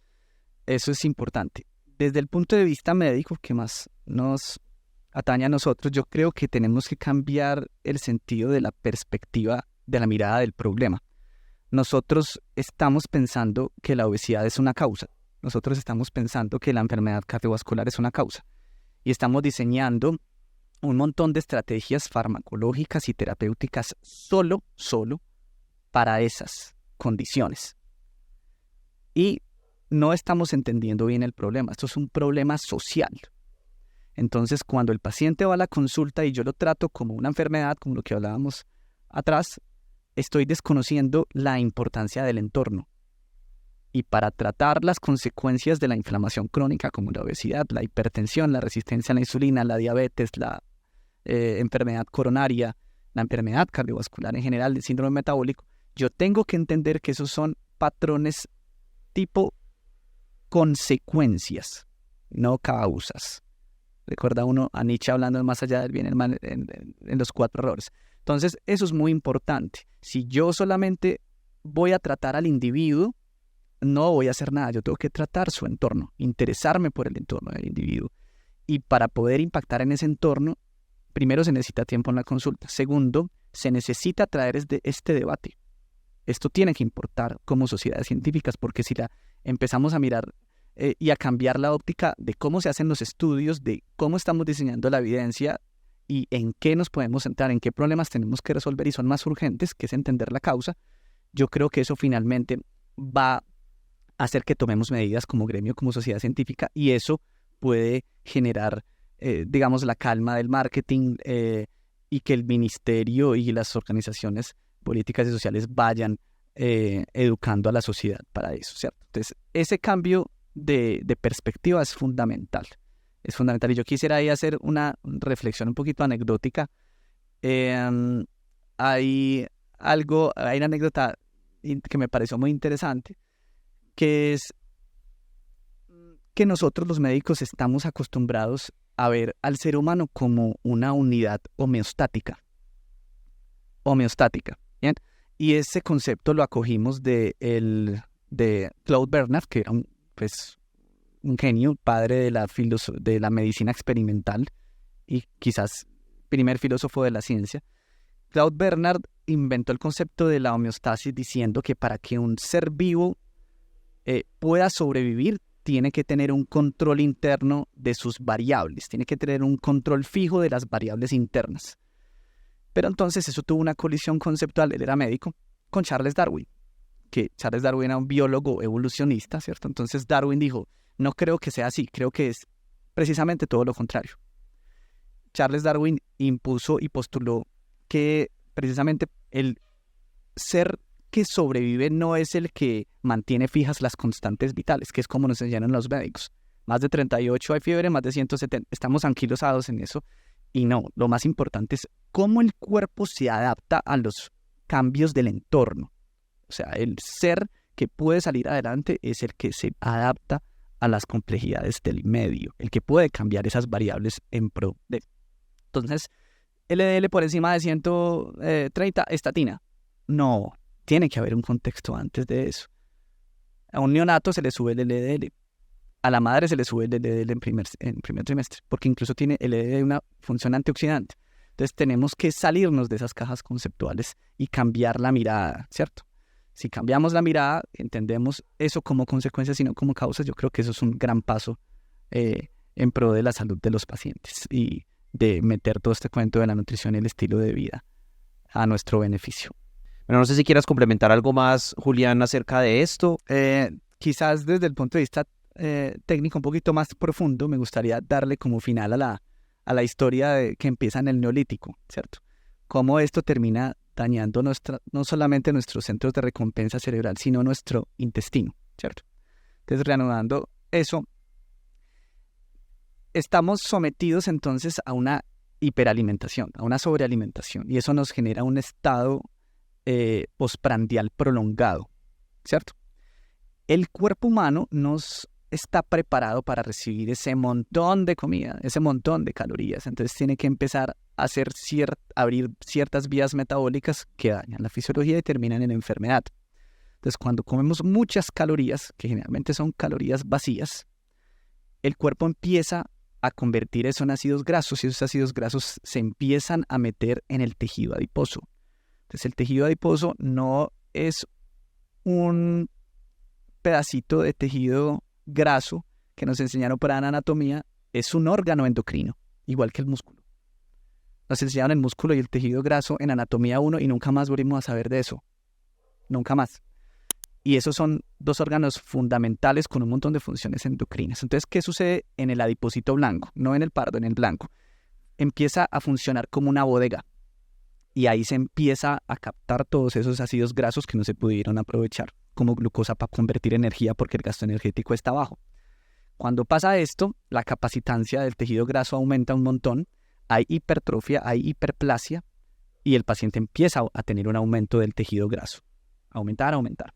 Speaker 2: eso es importante. Desde el punto de vista médico, que más nos atañe a nosotros, yo creo que tenemos que cambiar el sentido de la perspectiva, de la mirada del problema. Nosotros estamos pensando que la obesidad es una causa. Nosotros estamos pensando que la enfermedad cardiovascular es una causa. Y estamos diseñando un montón de estrategias farmacológicas y terapéuticas solo para esas condiciones. Y no estamos entendiendo bien el problema. Esto es un problema social. Entonces, cuando el paciente va a la consulta y yo lo trato como una enfermedad, como lo que hablábamos atrás, estoy desconociendo la importancia del entorno. Y para tratar las consecuencias de la inflamación crónica, como la obesidad, la hipertensión, la resistencia a la insulina, la diabetes, la enfermedad coronaria, la enfermedad cardiovascular en general, el síndrome metabólico, yo tengo que entender que esos son patrones tipo consecuencias, no causas. Recuerda uno a Nietzsche hablando de más allá del bien y el mal en los 4 errores. Entonces, eso es muy importante. Si yo solamente voy a tratar al individuo, no voy a hacer nada. Yo tengo que tratar su entorno, interesarme por el entorno del individuo. Y para poder impactar en ese entorno, primero se necesita tiempo en la consulta. Segundo, se necesita traer este debate. Esto tiene que importar como sociedades científicas, porque si la empezamos a mirar y a cambiar la óptica de cómo se hacen los estudios, de cómo estamos diseñando la evidencia y en qué nos podemos centrar, en qué problemas tenemos que resolver y son más urgentes, que es entender la causa, yo creo que eso finalmente va a hacer que tomemos medidas como gremio, como sociedad científica, y eso puede generar, digamos, la calma del marketing y que el ministerio y las organizaciones políticas y sociales vayan educando a la sociedad para eso, ¿cierto? Entonces, ese cambio de perspectiva es fundamental. Es fundamental. Y yo quisiera ahí hacer una reflexión un poquito anecdótica. Hay una anécdota que me pareció muy interesante, que es que nosotros los médicos estamos acostumbrados a ver al ser humano como una unidad homeostática. ¿Bien? Y ese concepto lo acogimos de Claude Bernard, que era un genio, padre de la medicina experimental y quizás primer filósofo de la ciencia. Claude Bernard inventó el concepto de la homeostasis diciendo que para que un ser vivo pueda sobrevivir, tiene que tener un control interno de sus variables, tiene que tener un control fijo de las variables internas. Pero entonces eso tuvo una colisión conceptual, él era médico, con Charles Darwin, que Charles Darwin era un biólogo evolucionista, ¿cierto? Entonces Darwin dijo, no creo que sea así, creo que es precisamente todo lo contrario. Charles Darwin impuso y postuló que precisamente el ser que sobrevive no es el que mantiene fijas las constantes vitales, que es como nos enseñan los médicos. Más de 38 hay fiebre, más de 170, estamos anquilosados en eso. Y no, lo más importante es cómo el cuerpo se adapta a los cambios del entorno. O sea, el ser que puede salir adelante es el que se adapta a las complejidades del medio, el que puede cambiar esas variables en pro de. Entonces, LDL por encima de 130, estatina. No, tiene que haber un contexto antes de eso. A un neonato se le sube el LDL. A la madre se le sube el LDL en primer trimestre, porque incluso tiene el LDL una función antioxidante. Entonces tenemos que salirnos de esas cajas conceptuales y cambiar la mirada, ¿cierto? Si cambiamos la mirada, entendemos eso como consecuencia, sino como causa, yo creo que eso es un gran paso en pro de la salud de los pacientes y de meter todo este cuento de la nutrición y el estilo de vida a nuestro beneficio.
Speaker 1: Bueno, no sé si quieras complementar algo más, Julián, acerca de esto.
Speaker 2: Quizás desde el punto de vista técnico un poquito más profundo, me gustaría darle como final a la historia que empieza en el Neolítico, ¿cierto? Cómo esto termina dañando no solamente nuestros centros de recompensa cerebral, sino nuestro intestino, ¿cierto? Entonces, reanudando eso, estamos sometidos entonces a una hiperalimentación, a una sobrealimentación, y eso nos genera un estado postprandial prolongado, ¿cierto? El cuerpo humano nos está preparado para recibir ese montón de comida, ese montón de calorías. Entonces tiene que empezar a abrir ciertas vías metabólicas que dañan la fisiología y terminan en enfermedad. Entonces cuando comemos muchas calorías, que generalmente son calorías vacías, el cuerpo empieza a convertir eso en ácidos grasos y esos ácidos grasos se empiezan a meter en el tejido adiposo. Entonces el tejido adiposo no es un pedacito de tejido graso que nos enseñaron para la anatomía, es un órgano endocrino, igual que el músculo. Nos enseñaron el músculo y el tejido graso en anatomía 1 y nunca más volvimos a saber de eso. Nunca más. Y esos son 2 órganos fundamentales con un montón de funciones endocrinas. Entonces, ¿qué sucede en el adipocito blanco? No en el pardo, en el blanco. Empieza a funcionar como una bodega. Y ahí se empieza a captar todos esos ácidos grasos que no se pudieron aprovechar como glucosa para convertir energía porque el gasto energético está bajo. Cuando pasa esto, la capacitancia del tejido graso aumenta un montón, hay hipertrofia, hay hiperplasia y el paciente empieza a tener un aumento del tejido graso. Aumentar.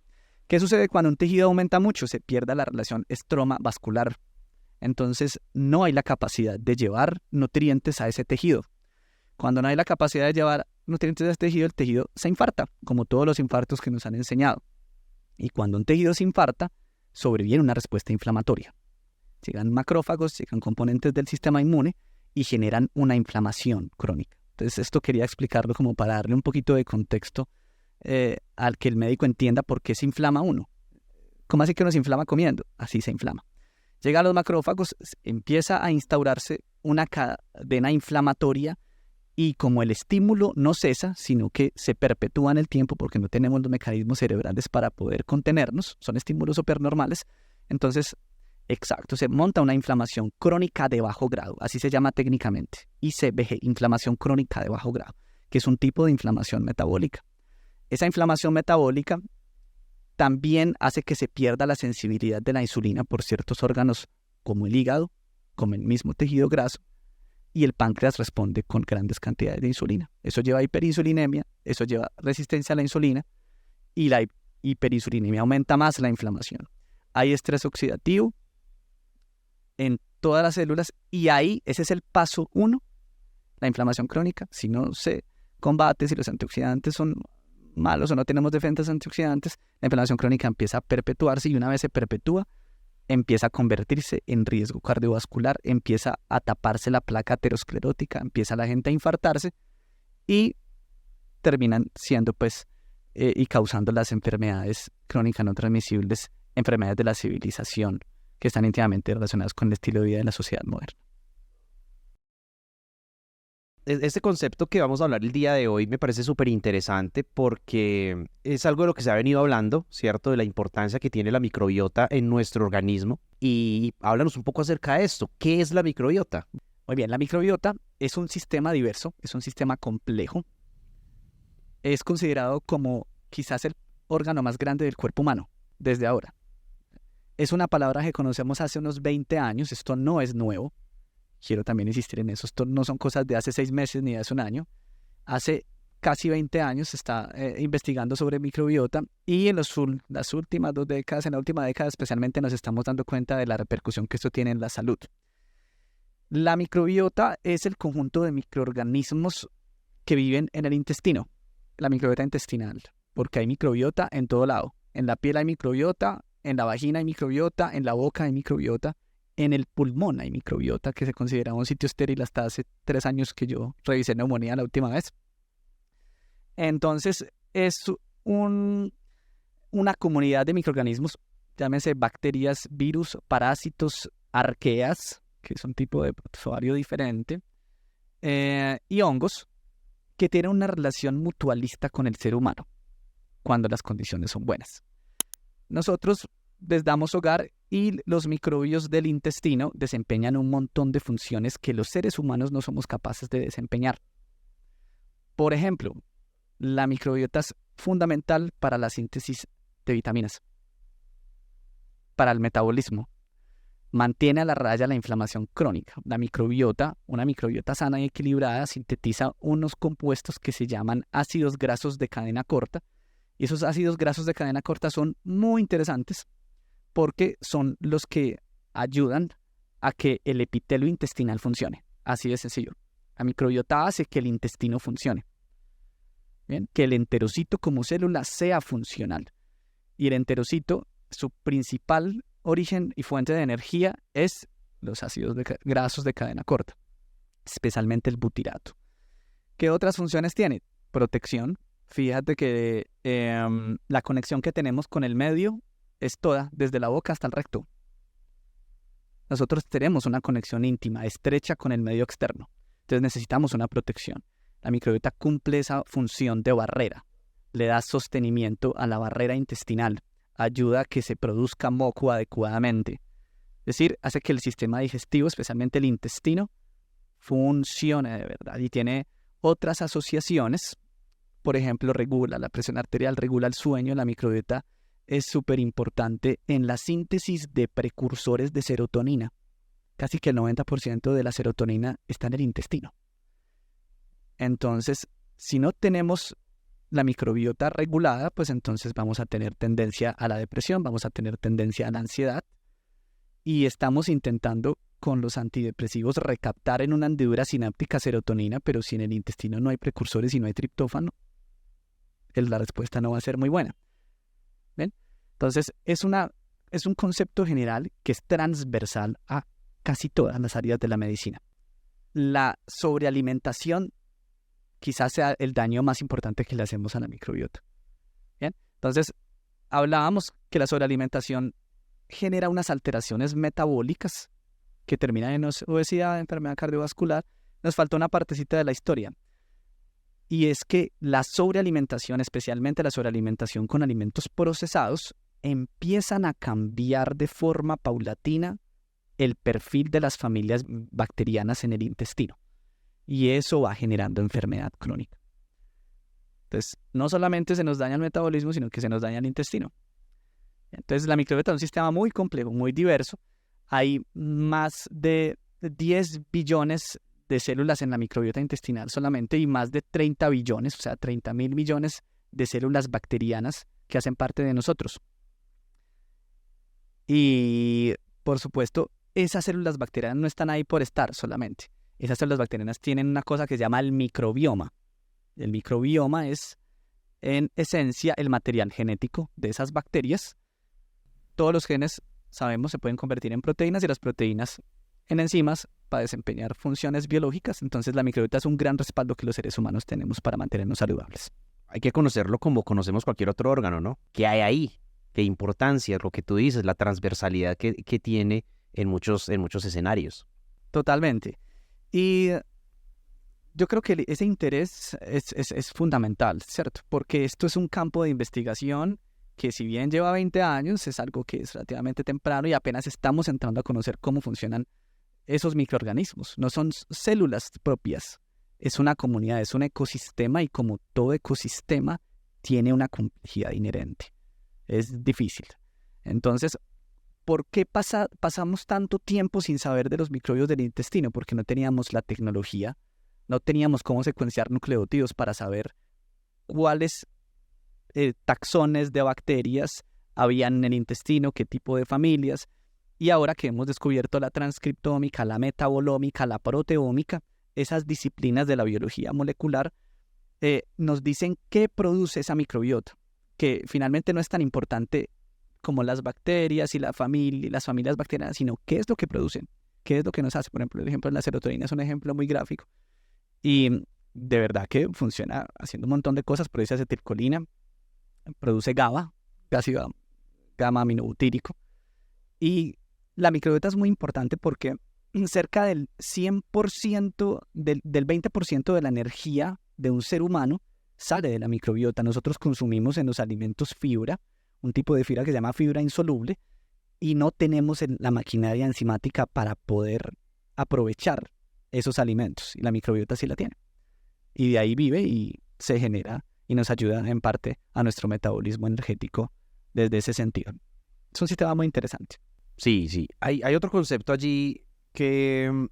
Speaker 2: ¿Qué sucede cuando un tejido aumenta mucho? Se pierde la relación estroma-vascular. Entonces no hay la capacidad de llevar nutrientes a ese tejido. Cuando no hay la capacidad de llevar nutrientes a ese tejido, el tejido se infarta, como todos los infartos que nos han enseñado. Y cuando un tejido se infarta, sobreviene una respuesta inflamatoria. Llegan macrófagos, llegan componentes del sistema inmune y generan una inflamación crónica. Entonces esto quería explicarlo como para darle un poquito de contexto al que el médico entienda por qué se inflama uno. ¿Cómo así que uno se inflama comiendo? Así se inflama. Llega a los macrófagos, empieza a instaurarse una cadena inflamatoria y como el estímulo no cesa, sino que se perpetúa en el tiempo porque no tenemos los mecanismos cerebrales para poder contenernos, son estímulos supernormales, entonces, exacto, se monta una inflamación crónica de bajo grado, así se llama técnicamente, ICBG, inflamación crónica de bajo grado, que es un tipo de inflamación metabólica. Esa inflamación metabólica también hace que se pierda la sensibilidad de la insulina por ciertos órganos como el hígado, como el mismo tejido graso, y el páncreas responde con grandes cantidades de insulina. Eso lleva a hiperinsulinemia, eso lleva resistencia a la insulina, y la hiperinsulinemia aumenta más la inflamación. Hay estrés oxidativo en todas las células, y ahí ese es el paso 1, la inflamación crónica. Si no se combate, si los antioxidantes son malos o no tenemos defensas antioxidantes, la inflamación crónica empieza a perpetuarse, y una vez se perpetúa, empieza a convertirse en riesgo cardiovascular, empieza a taparse la placa aterosclerótica, empieza la gente a infartarse y terminan siendo y causando las enfermedades crónicas no transmisibles, enfermedades de la civilización que están íntimamente relacionadas con el estilo de vida de la sociedad moderna.
Speaker 1: Este concepto que vamos a hablar el día de hoy me parece súper interesante porque es algo de lo que se ha venido hablando, ¿cierto? De la importancia que tiene la microbiota en nuestro organismo. Y háblanos un poco acerca de esto. ¿Qué es la microbiota?
Speaker 2: Muy bien, la microbiota es un sistema diverso, es un sistema complejo. Es considerado como quizás el órgano más grande del cuerpo humano desde ahora. Es una palabra que conocemos hace unos 20 años, esto no es nuevo. Quiero también insistir en eso. Esto no son cosas de hace 6 meses ni de hace un año. Hace casi 20 años se está investigando sobre microbiota y en las últimas 2 décadas, en la última década especialmente, nos estamos dando cuenta de la repercusión que esto tiene en la salud. La microbiota es el conjunto de microorganismos que viven en el intestino, la microbiota intestinal, porque hay microbiota en todo lado. En la piel hay microbiota, en la vagina hay microbiota, en la boca hay microbiota. En el pulmón hay microbiota, que se considera un sitio estéril hasta hace 3 años que yo revisé neumonía la última vez. Entonces, es una comunidad de microorganismos, llámese bacterias, virus, parásitos, arqueas, que es un tipo de protozoario diferente, y hongos, que tienen una relación mutualista con el ser humano, cuando las condiciones son buenas. Nosotros les damos hogar y los microbios del intestino desempeñan un montón de funciones que los seres humanos no somos capaces de desempeñar. Por ejemplo, la microbiota es fundamental para la síntesis de vitaminas, para el metabolismo, mantiene a la raya la inflamación crónica. La microbiota, una microbiota sana y equilibrada, sintetiza unos compuestos que se llaman ácidos grasos de cadena corta, y esos ácidos grasos de cadena corta son muy interesantes porque son los que ayudan a que el epitelio intestinal funcione. Así de sencillo. La microbiota hace que el intestino funcione. ¿Bien? Que el enterocito como célula sea funcional. Y el enterocito, su principal origen y fuente de energía es los ácidos grasos de cadena corta, especialmente el butirato. ¿Qué otras funciones tiene? Protección. Fíjate que la conexión que tenemos con el medio es toda, desde la boca hasta el recto. Nosotros tenemos una conexión íntima, estrecha con el medio externo. Entonces necesitamos una protección. La microbiota cumple esa función de barrera. Le da sostenimiento a la barrera intestinal. Ayuda a que se produzca moco adecuadamente. Es decir, hace que el sistema digestivo, especialmente el intestino, funcione de verdad. Y tiene otras asociaciones. Por ejemplo, regula la presión arterial, regula el sueño. La microbiota es súper importante en la síntesis de precursores de serotonina. Casi que el 90% de la serotonina está en el intestino. Entonces, Si no tenemos la microbiota regulada, pues entonces vamos a tener tendencia a la depresión, vamos a tener tendencia a la ansiedad, y estamos intentando con los antidepresivos recaptar en una hendidura sináptica serotonina, pero si en el intestino no hay precursores y no hay triptófano, la respuesta no va a ser muy buena. ¿Ven? Entonces es un concepto general que es transversal a casi todas las áreas de la medicina. La sobrealimentación quizás sea el daño más importante que le hacemos a la microbiota. ¿Bien? Entonces, hablábamos que la sobrealimentación genera unas alteraciones metabólicas que terminan en obesidad, enfermedad cardiovascular. Nos falta una partecita de la historia. Y es que la sobrealimentación, especialmente la sobrealimentación con alimentos procesados, empiezan a cambiar de forma paulatina el perfil de las familias bacterianas en el intestino. Y eso va generando enfermedad crónica. Entonces, no solamente se nos daña el metabolismo, sino que se nos daña el intestino. Entonces, la microbiota es un sistema muy complejo, muy diverso. Hay más de 10 billones de células en la microbiota intestinal solamente y más de 30 billones, o sea, 30.000 millones de células bacterianas que hacen parte de nosotros. Y, por supuesto, esas células bacterianas no están ahí por estar solamente. Esas células bacterianas tienen una cosa que se llama el microbioma. El microbioma es, en esencia, el material genético de esas bacterias. Todos los genes, sabemos, se pueden convertir en proteínas y las proteínas en enzimas para desempeñar funciones biológicas. Entonces la microbiota es un gran respaldo que los seres humanos tenemos para mantenernos saludables.
Speaker 1: Hay que conocerlo como conocemos cualquier otro órgano, ¿no? ¿Qué hay ahí? ¿Qué importancia? Lo que tú dices, la transversalidad que tiene en muchos escenarios.
Speaker 2: Totalmente. Y yo creo que ese interés es fundamental, ¿cierto? Porque esto es un campo de investigación que, si bien lleva 20 años, es algo que es relativamente temprano y apenas estamos entrando a conocer cómo funcionan esos microorganismos. No son células propias, es una comunidad, es un ecosistema, y como todo ecosistema tiene una complejidad inherente. Es difícil. Entonces, ¿por qué pasamos tanto tiempo sin saber de los microbios del intestino? Porque no teníamos la tecnología, no teníamos cómo secuenciar nucleótidos para saber cuáles taxones de bacterias habían en el intestino, qué tipo de familias. Y ahora que hemos descubierto la transcriptómica, la metabolómica, la proteómica, esas disciplinas de la biología molecular nos dicen qué produce esa microbiota, que finalmente no es tan importante como las bacterias y las familias bacterianas, sino qué es lo que producen, qué es lo que nos hace. Por ejemplo, el ejemplo de la serotonina es un ejemplo muy gráfico. Y de verdad que funciona haciendo un montón de cosas. Produce acetilcolina, produce GABA, ácido gamma-aminobutírico. Y la microbiota es muy importante porque cerca del 100%, del 20% de la energía de un ser humano sale de la microbiota. Nosotros consumimos en los alimentos fibra, un tipo de fibra que se llama fibra insoluble, y no tenemos la maquinaria enzimática para poder aprovechar esos alimentos, y la microbiota sí la tiene. Y de ahí vive y se genera y nos ayuda en parte a nuestro metabolismo energético desde ese sentido. Es un sistema muy interesante.
Speaker 1: Sí, sí. Hay otro concepto allí que,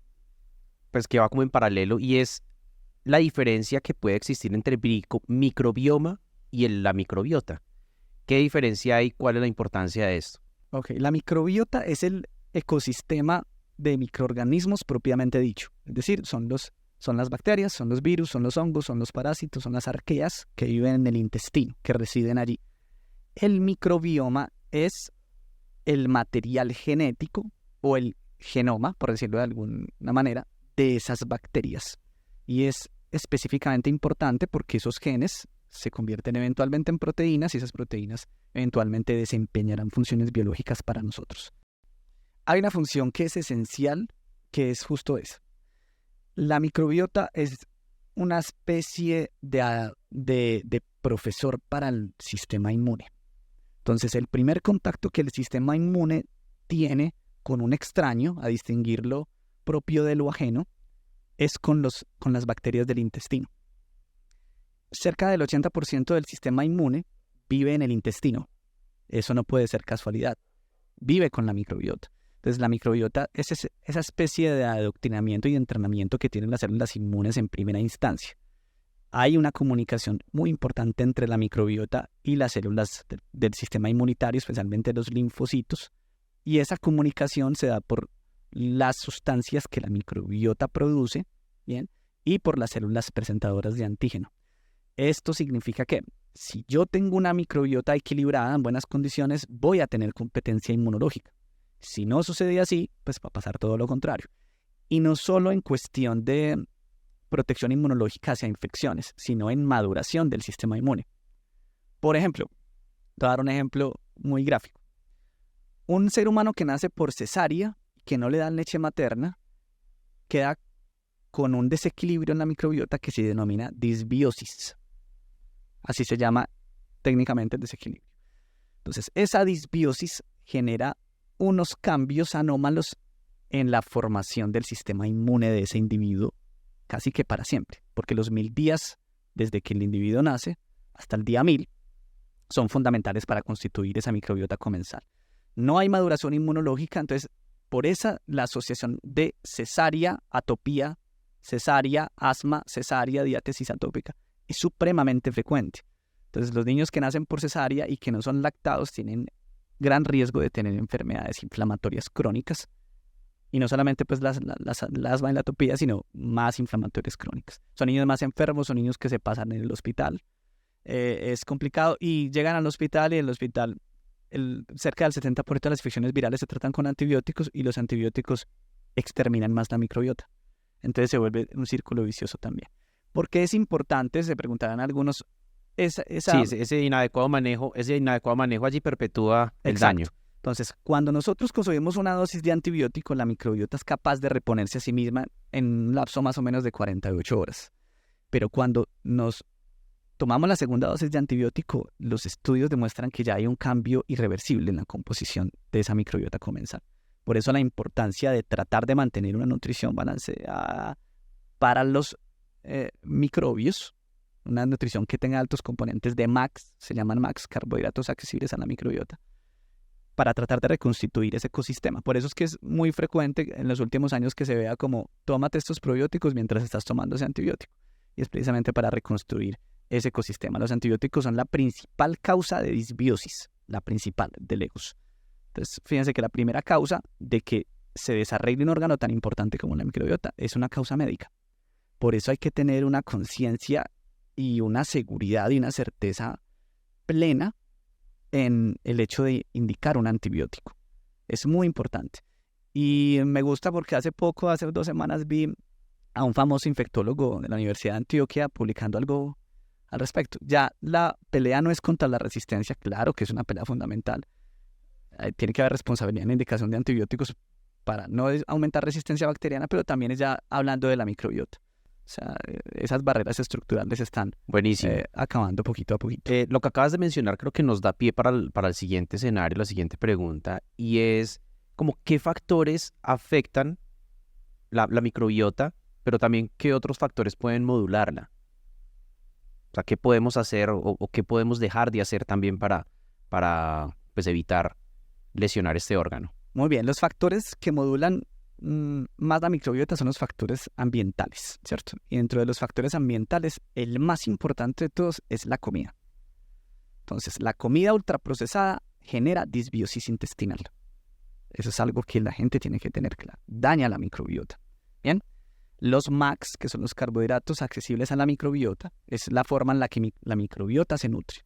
Speaker 1: pues, que va como en paralelo, y es la diferencia que puede existir entre microbioma y la microbiota. ¿Qué diferencia hay? ¿Cuál es la importancia de esto?
Speaker 2: Ok, la microbiota es el ecosistema de microorganismos propiamente dicho. Es decir, son las bacterias, son los virus, son los hongos, son los parásitos, son las arqueas que viven en el intestino, que residen allí. El microbioma es el material genético o el genoma, por decirlo de alguna manera, de esas bacterias. Y es específicamente importante porque esos genes se convierten eventualmente en proteínas y esas proteínas eventualmente desempeñarán funciones biológicas para nosotros. Hay una función que es esencial, que es justo esa. La microbiota es una especie de profesor para el sistema inmune. Entonces, el primer contacto que el sistema inmune tiene con un extraño, a distinguir lo propio de lo ajeno, es con las bacterias del intestino. Cerca del 80% del sistema inmune vive en el intestino. Eso no puede ser casualidad. Vive con la microbiota. Entonces, la microbiota es esa especie de adoctrinamiento y entrenamiento que tienen las células inmunes en primera instancia. hay una comunicación muy importante entre la microbiota y las células del sistema inmunitario, especialmente los linfocitos, y esa comunicación se da por las sustancias que la microbiota produce, ¿bien? Y por las células presentadoras de antígeno. Esto significa que si yo tengo una microbiota equilibrada en buenas condiciones, voy a tener competencia inmunológica. Si no sucede así, pues va a pasar todo lo contrario. Y no solo en cuestión de protección inmunológica hacia infecciones, sino en maduración del sistema inmune. Por ejemplo, te voy a dar un ejemplo muy gráfico. Un ser humano que nace por cesárea, que no le dan leche materna, queda con un desequilibrio en la microbiota que se denomina disbiosis. Así se llama técnicamente el desequilibrio. Entonces, esa disbiosis genera unos cambios anómalos en la formación del sistema inmune de ese individuo casi que para siempre, porque los 1000 días desde que el individuo nace hasta el día 1000 son fundamentales para constituir esa microbiota comensal. No hay maduración inmunológica, entonces por esa la asociación de cesárea, atopía, cesárea, asma, cesárea, diátesis atópica es supremamente frecuente. Entonces los niños que nacen por cesárea y que no son lactados tienen gran riesgo de tener enfermedades inflamatorias crónicas, y no solamente pues la asma y la atopía, sino más inflamatorias crónicas. Son niños más enfermos, son niños que se pasan en el hospital. Es complicado y llegan al hospital y en el hospital cerca del 70% de las infecciones virales se tratan con antibióticos y los antibióticos exterminan más la microbiota. Entonces se vuelve un círculo vicioso también. ¿Por qué es importante? Se preguntarán algunos.
Speaker 1: Sí, ese inadecuado manejo allí perpetúa el
Speaker 2: Exacto.
Speaker 1: daño.
Speaker 2: Entonces, cuando nosotros consumimos una dosis de antibiótico, la microbiota es capaz de reponerse a sí misma en un lapso más o menos de 48 horas. Pero cuando nos tomamos la segunda dosis de antibiótico, los estudios demuestran que ya hay un cambio irreversible en la composición de esa microbiota comensal. Por eso la importancia de tratar de mantener una nutrición balanceada para los microbios, una nutrición que tenga altos componentes de MACS, se llaman MACS, carbohidratos accesibles a la microbiota, para tratar de reconstituir ese ecosistema. Por eso es que es muy frecuente en los últimos años que se vea como tómate estos probióticos mientras estás tomando ese antibiótico. Y es precisamente para reconstruir ese ecosistema. Los antibióticos son la principal causa de disbiosis, la principal de Legos. Entonces, fíjense que la primera causa de que se desarrolle un órgano tan importante como la microbiota es una causa médica. Por eso hay que tener una conciencia y una seguridad y una certeza plena en el hecho de indicar un antibiótico. Es muy importante. Y me gusta porque hace 2 semanas, vi a un famoso infectólogo de la Universidad de Antioquia publicando algo al respecto. Ya la pelea no es contra la resistencia, claro que es una pelea fundamental. Tiene que haber responsabilidad en la indicación de antibióticos para no aumentar resistencia bacteriana, pero también es ya hablando de la microbiota. O sea, esas barreras estructurales están acabando poquito a poquito.
Speaker 1: Lo que acabas de mencionar creo que nos da pie para el siguiente escenario, la siguiente pregunta, y es como qué factores afectan la microbiota, pero también qué otros factores pueden modularla. O sea, qué podemos hacer o qué podemos dejar de hacer también para pues, evitar lesionar este órgano.
Speaker 2: Muy bien, los factores que modulan más la microbiota son los factores ambientales, ¿cierto? Y dentro de los factores ambientales, el más importante de todos es la comida. Entonces, la comida ultraprocesada genera disbiosis intestinal. Eso es algo que la gente tiene que tener claro. Daña la microbiota. Bien, los MACS, que son los carbohidratos accesibles a la microbiota, es la forma en la que la microbiota se nutre.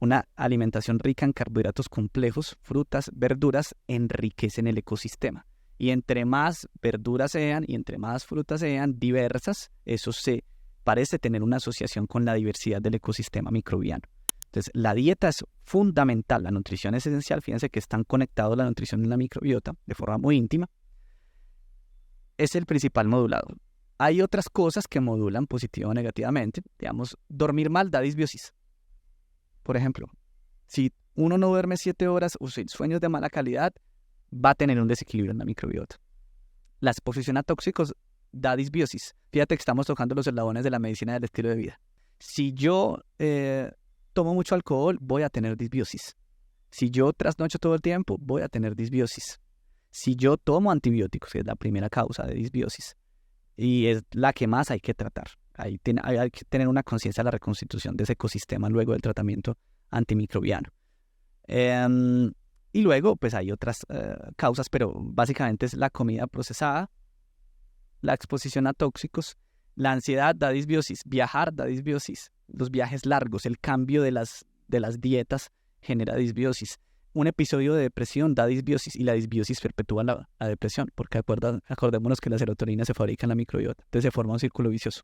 Speaker 2: Una alimentación rica en carbohidratos complejos, frutas, verduras, enriquecen el ecosistema. Y entre más verduras sean y entre más frutas sean diversas, eso se parece tener una asociación con la diversidad del ecosistema microbiano. Entonces, la dieta es fundamental, la nutrición es esencial. Fíjense que están conectados la nutrición y la microbiota de forma muy íntima. Es el principal modulador. Hay otras cosas que modulan positiva o negativamente. Digamos, dormir mal da disbiosis. Por ejemplo, si uno no duerme 7 horas o si sueños de mala calidad, va a tener un desequilibrio en la microbiota. La exposición a tóxicos da disbiosis. Fíjate que estamos tocando los eslabones de la medicina del estilo de vida. Si yo tomo mucho alcohol, voy a tener disbiosis. Si yo trasnocho todo el tiempo, voy a tener disbiosis. Si yo tomo antibióticos, que es la primera causa de disbiosis, y es la que más hay que tratar. Hay que tener una conciencia de la reconstitución de ese ecosistema luego del tratamiento antimicrobiano. Y luego, pues hay otras causas, pero básicamente es la comida procesada, la exposición a tóxicos, la ansiedad da disbiosis, viajar da disbiosis, los viajes largos, el cambio de las dietas genera disbiosis. Un episodio de depresión da disbiosis y la disbiosis perpetúa la depresión, porque acordémonos que la serotonina se fabrica en la microbiota, entonces se forma un círculo vicioso.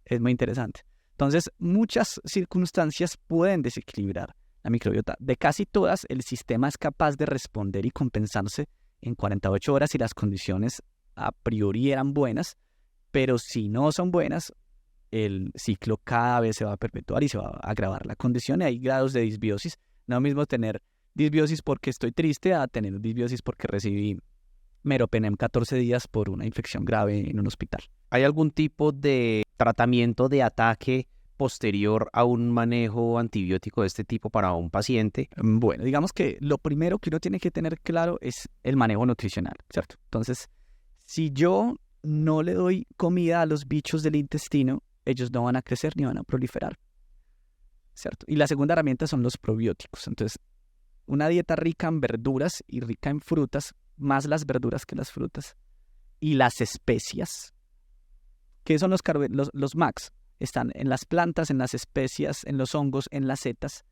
Speaker 2: Es muy interesante. Entonces, muchas circunstancias pueden desequilibrar la microbiota. De casi todas, el sistema es capaz de responder y compensarse en 48 horas si las condiciones a priori eran buenas, pero si no son buenas, el ciclo cada vez se va a perpetuar y se va a agravar la condición y hay grados de disbiosis. No es lo mismo tener disbiosis porque estoy triste a tener disbiosis porque recibí meropenem 14 días por una infección grave en un hospital.
Speaker 1: ¿Hay algún tipo de tratamiento de ataque posterior a un manejo antibiótico de este tipo para un paciente?
Speaker 2: Bueno, digamos que lo primero que uno tiene que tener claro es el manejo nutricional, ¿cierto? Entonces, si yo no le doy comida a los bichos del intestino, ellos no van a crecer ni van a proliferar, ¿cierto? Y la segunda herramienta son los probióticos. Entonces, una dieta rica en verduras y rica en frutas, más las verduras que las frutas, y las especias. ¿Qué son los MACs? Están en las plantas, en las especias, en los hongos, en las setas.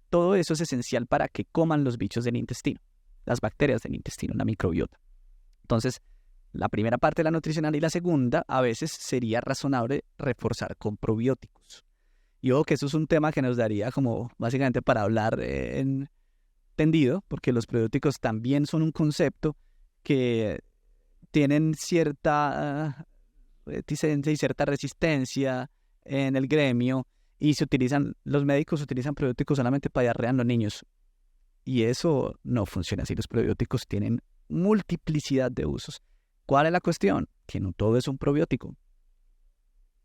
Speaker 2: Todo eso es esencial para que coman los bichos del intestino, las bacterias del intestino, la microbiota. Entonces, la primera parte de la nutricional y la segunda, a veces sería razonable reforzar con probióticos. Y ojo que eso es un tema que nos daría como básicamente para hablar entendido, porque los probióticos también son un concepto que tienen cierta reticencia y cierta resistencia en el gremio y los médicos utilizan probióticos solamente para diarrea en los niños. Y eso no funciona así. Los probióticos tienen multiplicidad de usos. ¿Cuál es la cuestión? Que no todo es un probiótico.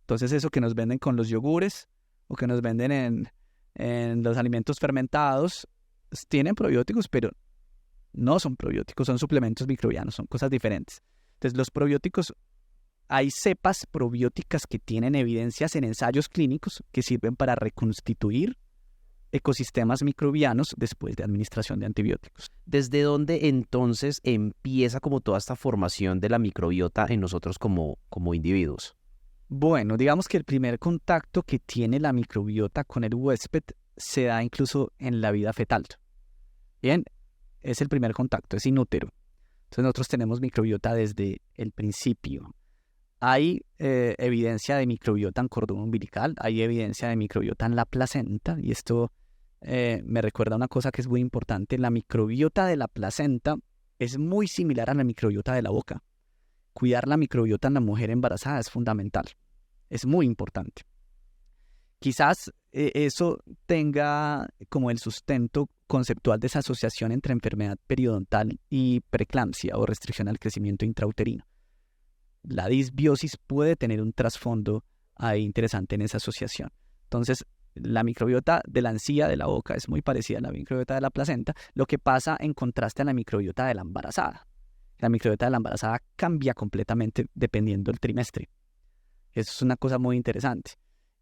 Speaker 2: Entonces eso que nos venden con los yogures o que nos venden en los alimentos fermentados tienen probióticos, pero no son probióticos, son suplementos microbianos, son cosas diferentes. Entonces los probióticos, hay cepas probióticas que tienen evidencias en ensayos clínicos que sirven para reconstituir ecosistemas microbianos después de administración de antibióticos.
Speaker 1: ¿Desde dónde entonces empieza como toda esta formación de la microbiota en nosotros como individuos?
Speaker 2: Bueno, digamos que el primer contacto que tiene la microbiota con el huésped se da incluso en la vida fetal. Bien, es el primer contacto, es inútero. Entonces nosotros tenemos microbiota desde el principio. Hay evidencia de microbiota en cordón umbilical, hay evidencia de microbiota en la placenta, y esto me recuerda una cosa que es muy importante. La microbiota de la placenta es muy similar a la microbiota de la boca. Cuidar la microbiota en la mujer embarazada es fundamental, es muy importante. Quizás eso tenga como el sustento conceptual de esa asociación entre enfermedad periodontal y preeclampsia o restricción al crecimiento intrauterino. La disbiosis puede tener un trasfondo ahí interesante en esa asociación. Entonces, la microbiota de la encía de la boca es muy parecida a la microbiota de la placenta, lo que pasa en contraste a la microbiota de la embarazada. La microbiota de la embarazada cambia completamente dependiendo del trimestre. Eso es una cosa muy interesante.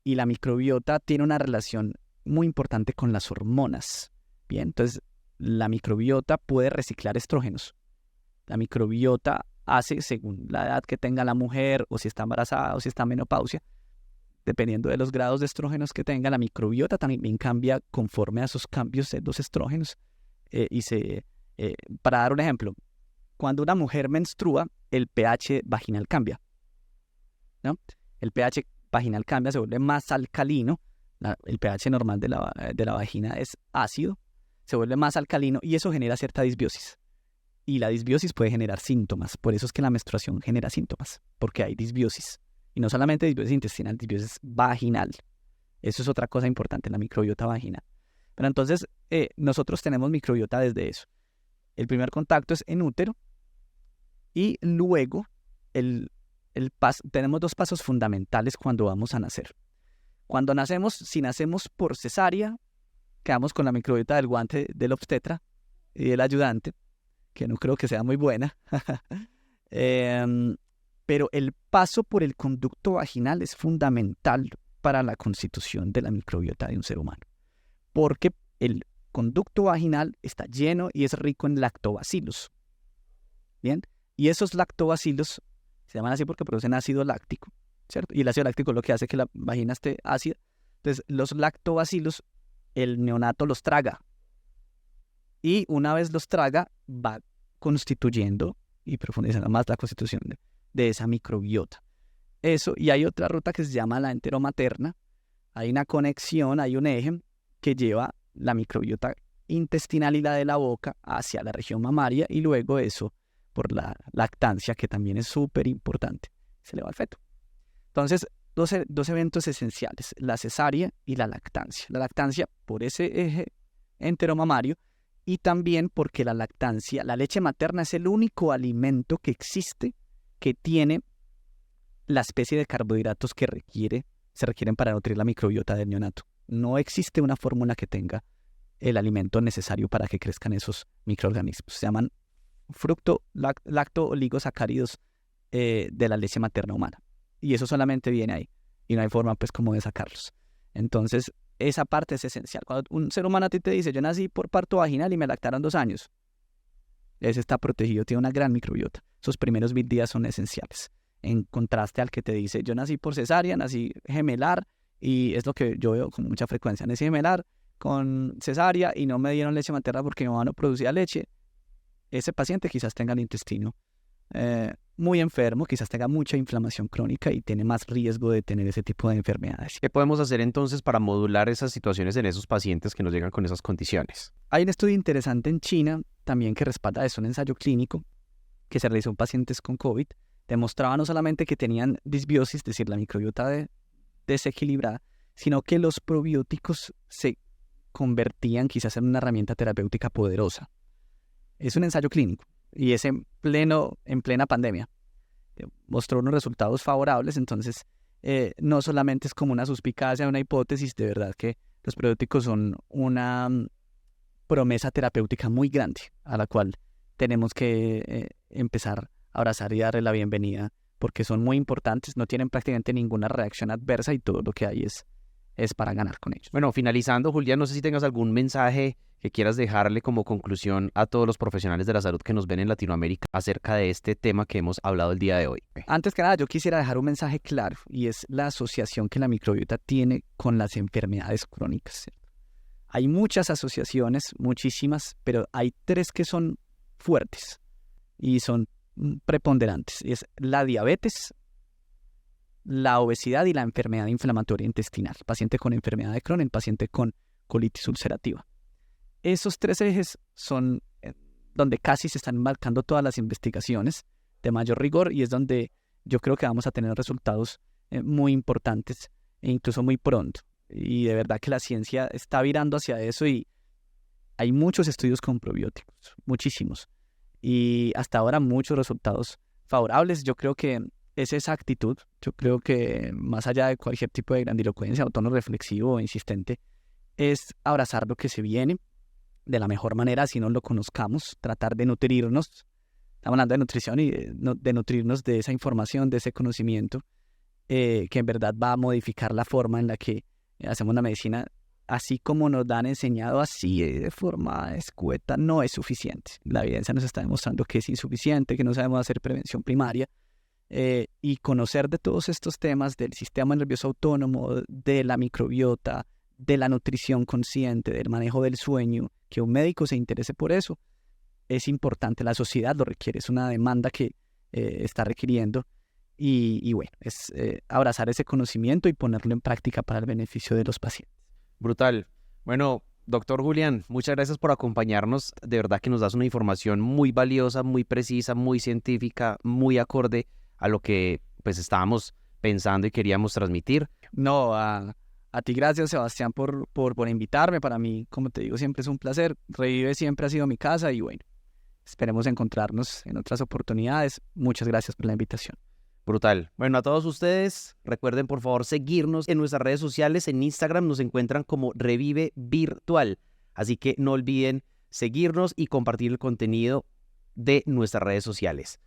Speaker 2: Y la microbiota tiene una relación muy importante con las hormonas. Bien, entonces la microbiota puede reciclar estrógenos. La microbiota hace, según la edad que tenga la mujer, o si está embarazada, o si está en menopausia, dependiendo de los grados de estrógenos que tenga, la microbiota también cambia conforme a esos cambios de los estrógenos. Para dar un ejemplo, cuando una mujer menstrua, el pH vaginal cambia, ¿no? El pH vaginal cambia, se vuelve más alcalino. El pH normal de la vagina es ácido, se vuelve más alcalino y eso genera cierta disbiosis. Y la disbiosis puede generar síntomas. Por eso es que la menstruación genera síntomas, porque hay disbiosis. Y no solamente disbiosis intestinal, disbiosis vaginal. Eso es otra cosa importante, la microbiota vaginal. Pero entonces, nosotros tenemos microbiota desde eso. El primer contacto es en útero. Y luego, tenemos dos pasos fundamentales cuando vamos a nacer. Cuando nacemos, si nacemos por cesárea, quedamos con la microbiota del guante del obstetra y del ayudante, que no creo que sea muy buena. pero el paso por el conducto vaginal es fundamental para la constitución de la microbiota de un ser humano, porque el conducto vaginal está lleno y es rico en lactobacilos. Bien, y esos lactobacilos se llaman así porque producen ácido láctico, ¿cierto? Y el ácido láctico es lo que hace que la vagina esté ácida. Entonces, los lactobacilos, el neonato los traga. Y una vez los traga, va constituyendo y profundizando más la constitución de esa microbiota. Eso, y hay otra ruta que se llama la enteromaterna. Hay una conexión, hay un eje que lleva la microbiota intestinal y la de la boca hacia la región mamaria, y luego eso por la lactancia, que también es súper importante, se le va al feto. Entonces, dos eventos esenciales, la cesárea y la lactancia. La lactancia por ese eje enteromamario, y también porque la lactancia, la leche materna es el único alimento que existe que tiene la especie de carbohidratos que se requieren para nutrir la microbiota del neonato. No existe una fórmula que tenga el alimento necesario para que crezcan esos microorganismos. Se llaman lacto-oligosacáridos de la leche materna humana. Y eso solamente viene ahí. Y no hay forma, pues, como de sacarlos. Entonces, esa parte es esencial. Cuando un ser humano a ti te dice, yo nací por parto vaginal y me lactaron 2 años, ese está protegido, tiene una gran microbiota. Esos primeros 1000 días son esenciales. En contraste al que te dice, yo nací por cesárea, nací gemelar, y es lo que yo veo con mucha frecuencia. Nací gemelar con cesárea y no me dieron leche materna porque mi mamá no producía leche. Ese paciente quizás tenga el intestino muy enfermo, quizás tenga mucha inflamación crónica y tiene más riesgo de tener ese tipo de enfermedades.
Speaker 1: ¿Qué podemos hacer entonces para modular esas situaciones en esos pacientes que nos llegan con esas condiciones?
Speaker 2: Hay un estudio interesante en China también que respalda eso, un ensayo clínico que se realizó en pacientes con COVID. Demostraba no solamente que tenían disbiosis, es decir, la microbiota desequilibrada, sino que los probióticos se convertían quizás en una herramienta terapéutica poderosa. Es un ensayo clínico y es en plena pandemia. Mostró unos resultados favorables, entonces no solamente es como una suspicacia, una hipótesis, de verdad que los probióticos son una promesa terapéutica muy grande a la cual tenemos que empezar a abrazar y darle la bienvenida, porque son muy importantes, no tienen prácticamente ninguna reacción adversa y todo lo que hay es para ganar con ellos.
Speaker 1: Bueno, finalizando, Julián, no sé si tengas algún mensaje que quieras dejarle como conclusión a todos los profesionales de la salud que nos ven en Latinoamérica acerca de este tema que hemos hablado el día de hoy.
Speaker 2: Antes que nada, yo quisiera dejar un mensaje claro, y es la asociación que la microbiota tiene con las enfermedades crónicas, ¿cierto? Hay muchas asociaciones, muchísimas, pero hay 3 que son fuertes y son preponderantes. Es la diabetes, la obesidad y la enfermedad inflamatoria intestinal. El paciente con enfermedad de Crohn, el paciente con colitis ulcerativa. Esos 3 ejes son donde casi se están marcando todas las investigaciones de mayor rigor, y es donde yo creo que vamos a tener resultados muy importantes e incluso muy pronto. Y de verdad que la ciencia está virando hacia eso, y hay muchos estudios con probióticos, muchísimos. Y hasta ahora muchos resultados favorables. Yo creo que es esa actitud. Yo creo que más allá de cualquier tipo de grandilocuencia o tono reflexivo o insistente, es abrazar lo que se viene de la mejor manera, si no lo conozcamos, tratar de nutrirnos. Estamos hablando de nutrición y de nutrirnos de esa información, de ese conocimiento, que en verdad va a modificar la forma en la que hacemos la medicina. Así como nos han enseñado, así de forma escueta, no es suficiente. La evidencia nos está demostrando que es insuficiente, que no sabemos hacer prevención primaria. Y conocer de todos estos temas del sistema nervioso autónomo, de la microbiota, de la nutrición consciente, del manejo del sueño, que un médico se interese por eso, es importante. La sociedad lo requiere, es una demanda que está requiriendo. Y bueno, es abrazar ese conocimiento y ponerlo en práctica para el beneficio de los pacientes.
Speaker 1: Brutal. Bueno, doctor Julián, muchas gracias por acompañarnos. De verdad que nos das una información muy valiosa, muy precisa, muy científica, muy acorde a lo que pues estábamos pensando y queríamos transmitir.
Speaker 2: No, a ti gracias, Sebastián, por invitarme. Para mí, como te digo, siempre es un placer. Revive siempre ha sido mi casa, y bueno, esperemos encontrarnos en otras oportunidades. Muchas gracias por la invitación.
Speaker 1: Brutal. Bueno, a todos ustedes, recuerden por favor seguirnos en nuestras redes sociales. En Instagram nos encuentran como Revive Virtual. Así que no olviden seguirnos y compartir el contenido de nuestras redes sociales.